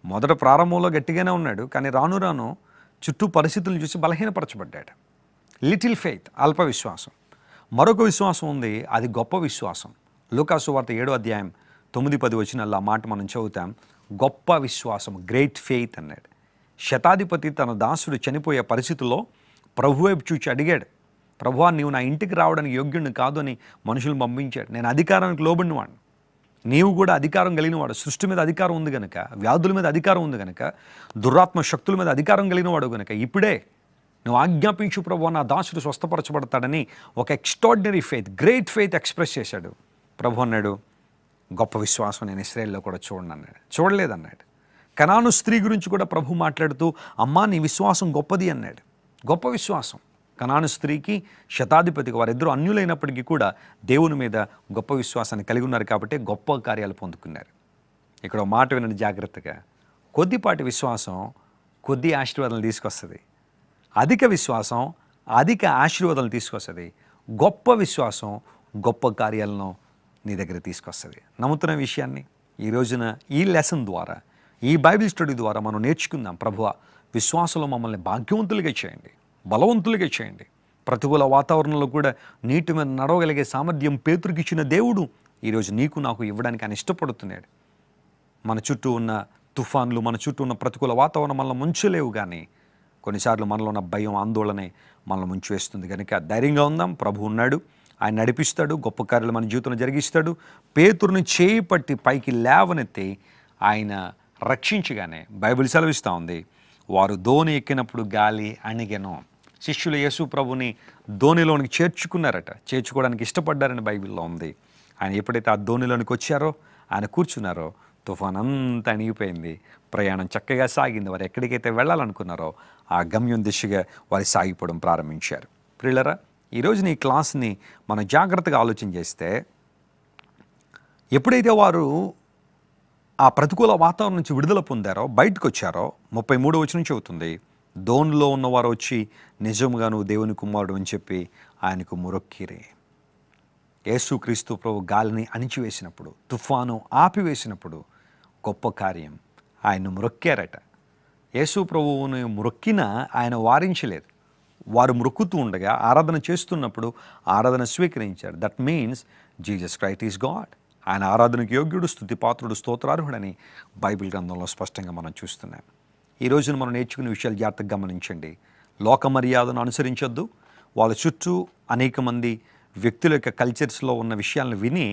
మొదట ప్రారంభంలో గట్టిగానే ఉన్నాడు, కానీ రాను రాను చుట్టూ పరిస్థితులను చూసి బలహీనపరచబడ్డాడు. లిటిల్ ఫెయిత్, అల్ప విశ్వాసం. మరొక విశ్వాసం ఉంది, అది గొప్ప విశ్వాసం. లూకా సువార్త 7వ అధ్యాయం 9-10 వచనాల్లో ఆ మాట మనం చదువుతాం. గొప్ప విశ్వాసం, గ్రేట్ ఫెయిత్ అన్నాడు. శతాధిపతి తన దాసుడు చనిపోయే పరిస్థితుల్లో ప్రభు వైపు చూచి అడిగాడు, ప్రభువా నీవు నా ఇంటికి రావడానికి యోగ్యుడిని కాదు అని మనుషులను పంపించాడు. నేను అధికారానికి లోబడినవాడు, నీవు కూడా అధికారం కలిగినవాడు. సృష్టి మీద అధికారం ఉంది కనుక, వ్యాధుల మీద అధికారం ఉంది కనుక, దురాత్మ శక్తుల మీద అధికారం కలిగినవాడు కనుక ఇప్పుడే నువ్వు ఆజ్ఞాపించు ప్రభువా నా దాసుడు స్వస్థపరచబడతాడని ఒక extraordinary faith, great faith express చేశాడు. ప్రభు అన్నాడు, గొప్ప విశ్వాసం నేను ఇశ్రాయేలులో కూడా చూడను అన్నాడు. చూడలేదన్నాడు. కనాను స్త్రీ గురించి కూడా ప్రభు మాట్లాడుతూ అమ్మా నీ విశ్వాసం గొప్పది అన్నాడు. గొప్ప విశ్వాసం. కనాను స్త్రీకి శతాధిపతికి వారిద్దరూ అన్యులైనప్పటికీ కూడా దేవుని మీద గొప్ప విశ్వాసాన్ని కలిగి ఉన్నారు కాబట్టి గొప్ప కార్యాలు పొందుకున్నారు. ఇక్కడ మాట వినండి జాగ్రత్తగా. కొద్దిపాటి విశ్వాసం కొద్ది ఆశీర్వాదాలు తీసుకొస్తుంది. అధిక విశ్వాసం అధిక ఆశీర్వాదాలు తీసుకొస్తుంది. గొప్ప విశ్వాసం గొప్ప కార్యాలను నీ దగ్గర తీసుకొస్తుంది. నమ్ముతున్న విషయాన్ని ఈ రోజున ఈ లెసన్ ద్వారా, ఈ బైబిల్ స్టడీ ద్వారా మనం నేర్చుకుందాం. ప్రభువా విశ్వాసంలో మమ్మల్ని భాగ్యవంతులుగా చేయండి, బలవంతులుగా చేయండి. ప్రతికూల వాతావరణంలో కూడా నీటి మీద నడవగలిగే సామర్థ్యం పేతురుకి ఇచ్చిన దేవుడు ఈరోజు నీకు నాకు ఇవ్వడానికి ఆయన ఇష్టపడుతున్నాడు. మన చుట్టూ ఉన్న తుఫాన్లు, మన చుట్టూ ఉన్న ప్రతికూల వాతావరణం మనల్ని ముంచలేవు, కానీ కొన్నిసార్లు మనలో ఉన్న భయం, ఆందోళనే మనల్ని ముంచివేస్తుంది. కనుక ధైర్యంగా ఉందాం. ప్రభు ఉన్నాడు, ఆయన నడిపిస్తాడు, గొప్ప కార్యాలు మన జీవితంలో జరిగిస్తాడు. పేతురుని చేయి పట్టి పైకి లేవనెత్తి ఆయన రక్షించగానే బైబిల్ సెలవిస్తూ ఉంది, వారు దోణి ఎక్కినప్పుడు గాలి అణిగెను. శిష్యులు యేసు ప్రభుని దోణిలోనికి చేర్చుకున్నారట, చేర్చుకోవడానికి ఇష్టపడ్డారని బైబిల్లో ఉంది. ఆయన ఎప్పుడైతే ఆ దోణిలోనికి వచ్చారో, ఆయన కూర్చున్నారో, తుఫాన్ అంతా అణిగిపోయింది. ప్రయాణం చక్కగా సాగింది. వారు ఎక్కడికైతే వెళ్ళాలనుకున్నారో ఆ గమ్యం దిశగా వారు సాగిపోవడం ప్రారంభించారు. ప్రియులరా, ఈరోజు ఈ క్లాస్ని మనం జాగ్రత్తగా ఆలోచన చేస్తే, ఎప్పుడైతే వారు ఆ ప్రతికూల వాతావరణం నుంచి విడుదల పొందారో, బయటకు వచ్చారో, 33వ వచనం చెబుతుంది, దోణిలో ఉన్నవారు వచ్చి నిజంగా నువ్వు దేవుని కుమారుడు అని చెప్పి ఆయనకు మొరొక్కిరి. యేసుక్రీస్తు ప్రభు గాలిని అణిచివేసినప్పుడు, తుఫాను ఆపివేసినప్పుడు గొప్ప కార్యం, ఆయన్ను మొరొక్కారట. యేసు ప్రభువుని మొరొక్కినా ఆయన వారించలేదు. వారు మొక్కుతూ ఉండగా, ఆరాధన చేస్తున్నప్పుడు ఆరాధన స్వీకరించారు. That means Jesus Christ is God. ఆయన ఆరాధనకు యోగ్యుడు, స్తుతిపాత్రుడు, స్తోత్రార్హుడని బైబిల్ గ్రంథంలో స్పష్టంగా మనం చూస్తున్నాం. ఈ రోజున మనం నేర్చుకునే విషయాలు జాగ్రత్తగా గమనించండి. లోక మర్యాదను అనుసరించొద్దు. వాళ్ళ చుట్టూ అనేక మంది వ్యక్తుల యొక్క కల్చర్స్లో ఉన్న విషయాలను విని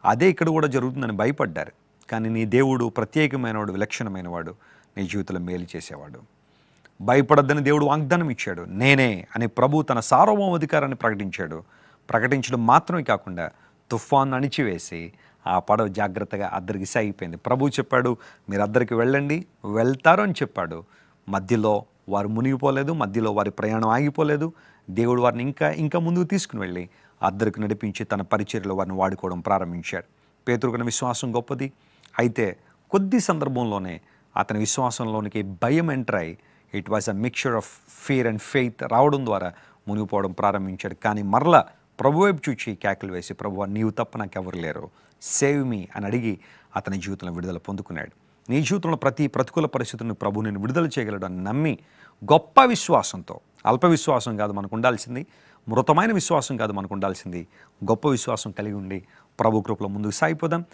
అదే ఇక్కడ కూడా జరుగుతుందని భయపడ్డారు. కానీ నీ దేవుడు ప్రత్యేకమైనవాడు, విలక్షణమైనవాడు, నీ జీవితంలో మేలు చేసేవాడు. భయపడద్దని దేవుడు వాగ్దానం ఇచ్చాడు. నేనే అని ప్రభు తన సార్వభౌమాధికారాన్ని ప్రకటించాడు. ప్రకటించడం మాత్రమే కాకుండా తుఫాను అణిచివేసి ఆ పడవ జాగ్రత్తగా అద్దరికి సాగిపోయింది. ప్రభు చెప్పాడు, మీరు అద్దరికి వెళ్ళండి, వెళ్తారు అని చెప్పాడు. మధ్యలో వారు మునిగిపోలేదు, మధ్యలో వారి ప్రయాణం ఆగిపోలేదు. దేవుడు వారిని ఇంకా ముందుకు తీసుకుని వెళ్ళి అద్దరికి నడిపించి తన పరిచర్యలో వారిని వాడుకోవడం ప్రారంభించాడు. పేతురుకున్న విశ్వాసం గొప్పది. అయితే కొద్ది సందర్భంలోనే అతని విశ్వాసంలోనికి భయం ఎంటర్ అయి, it was a mixture of fear and faith రావడం ద్వారా మునిగిపోవడం ప్రారంభించాడు. కానీ మరలా ప్రభు వైపు చూచి కేకలు వేసి, ప్రభువా నీవు తప్ప నాకెవరు లేరు, సేవ్ మీ అని అడిగి అతని జీవితంలో విడుదల పొందుకున్నాడు. నీ జీవితంలో ప్రతి ప్రతికూల పరిస్థితులను ప్రభు నేను విడుదల చేయగలడు అని నమ్మి గొప్ప విశ్వాసంతో, అల్ప విశ్వాసం కాదు మనకు ఉండాల్సింది, మృతమైన విశ్వాసం కాదు మనకు ఉండాల్సింది, గొప్ప విశ్వాసం కలిగి ఉండి ప్రభు కృపలో ముందుకు సాగిపోదాం.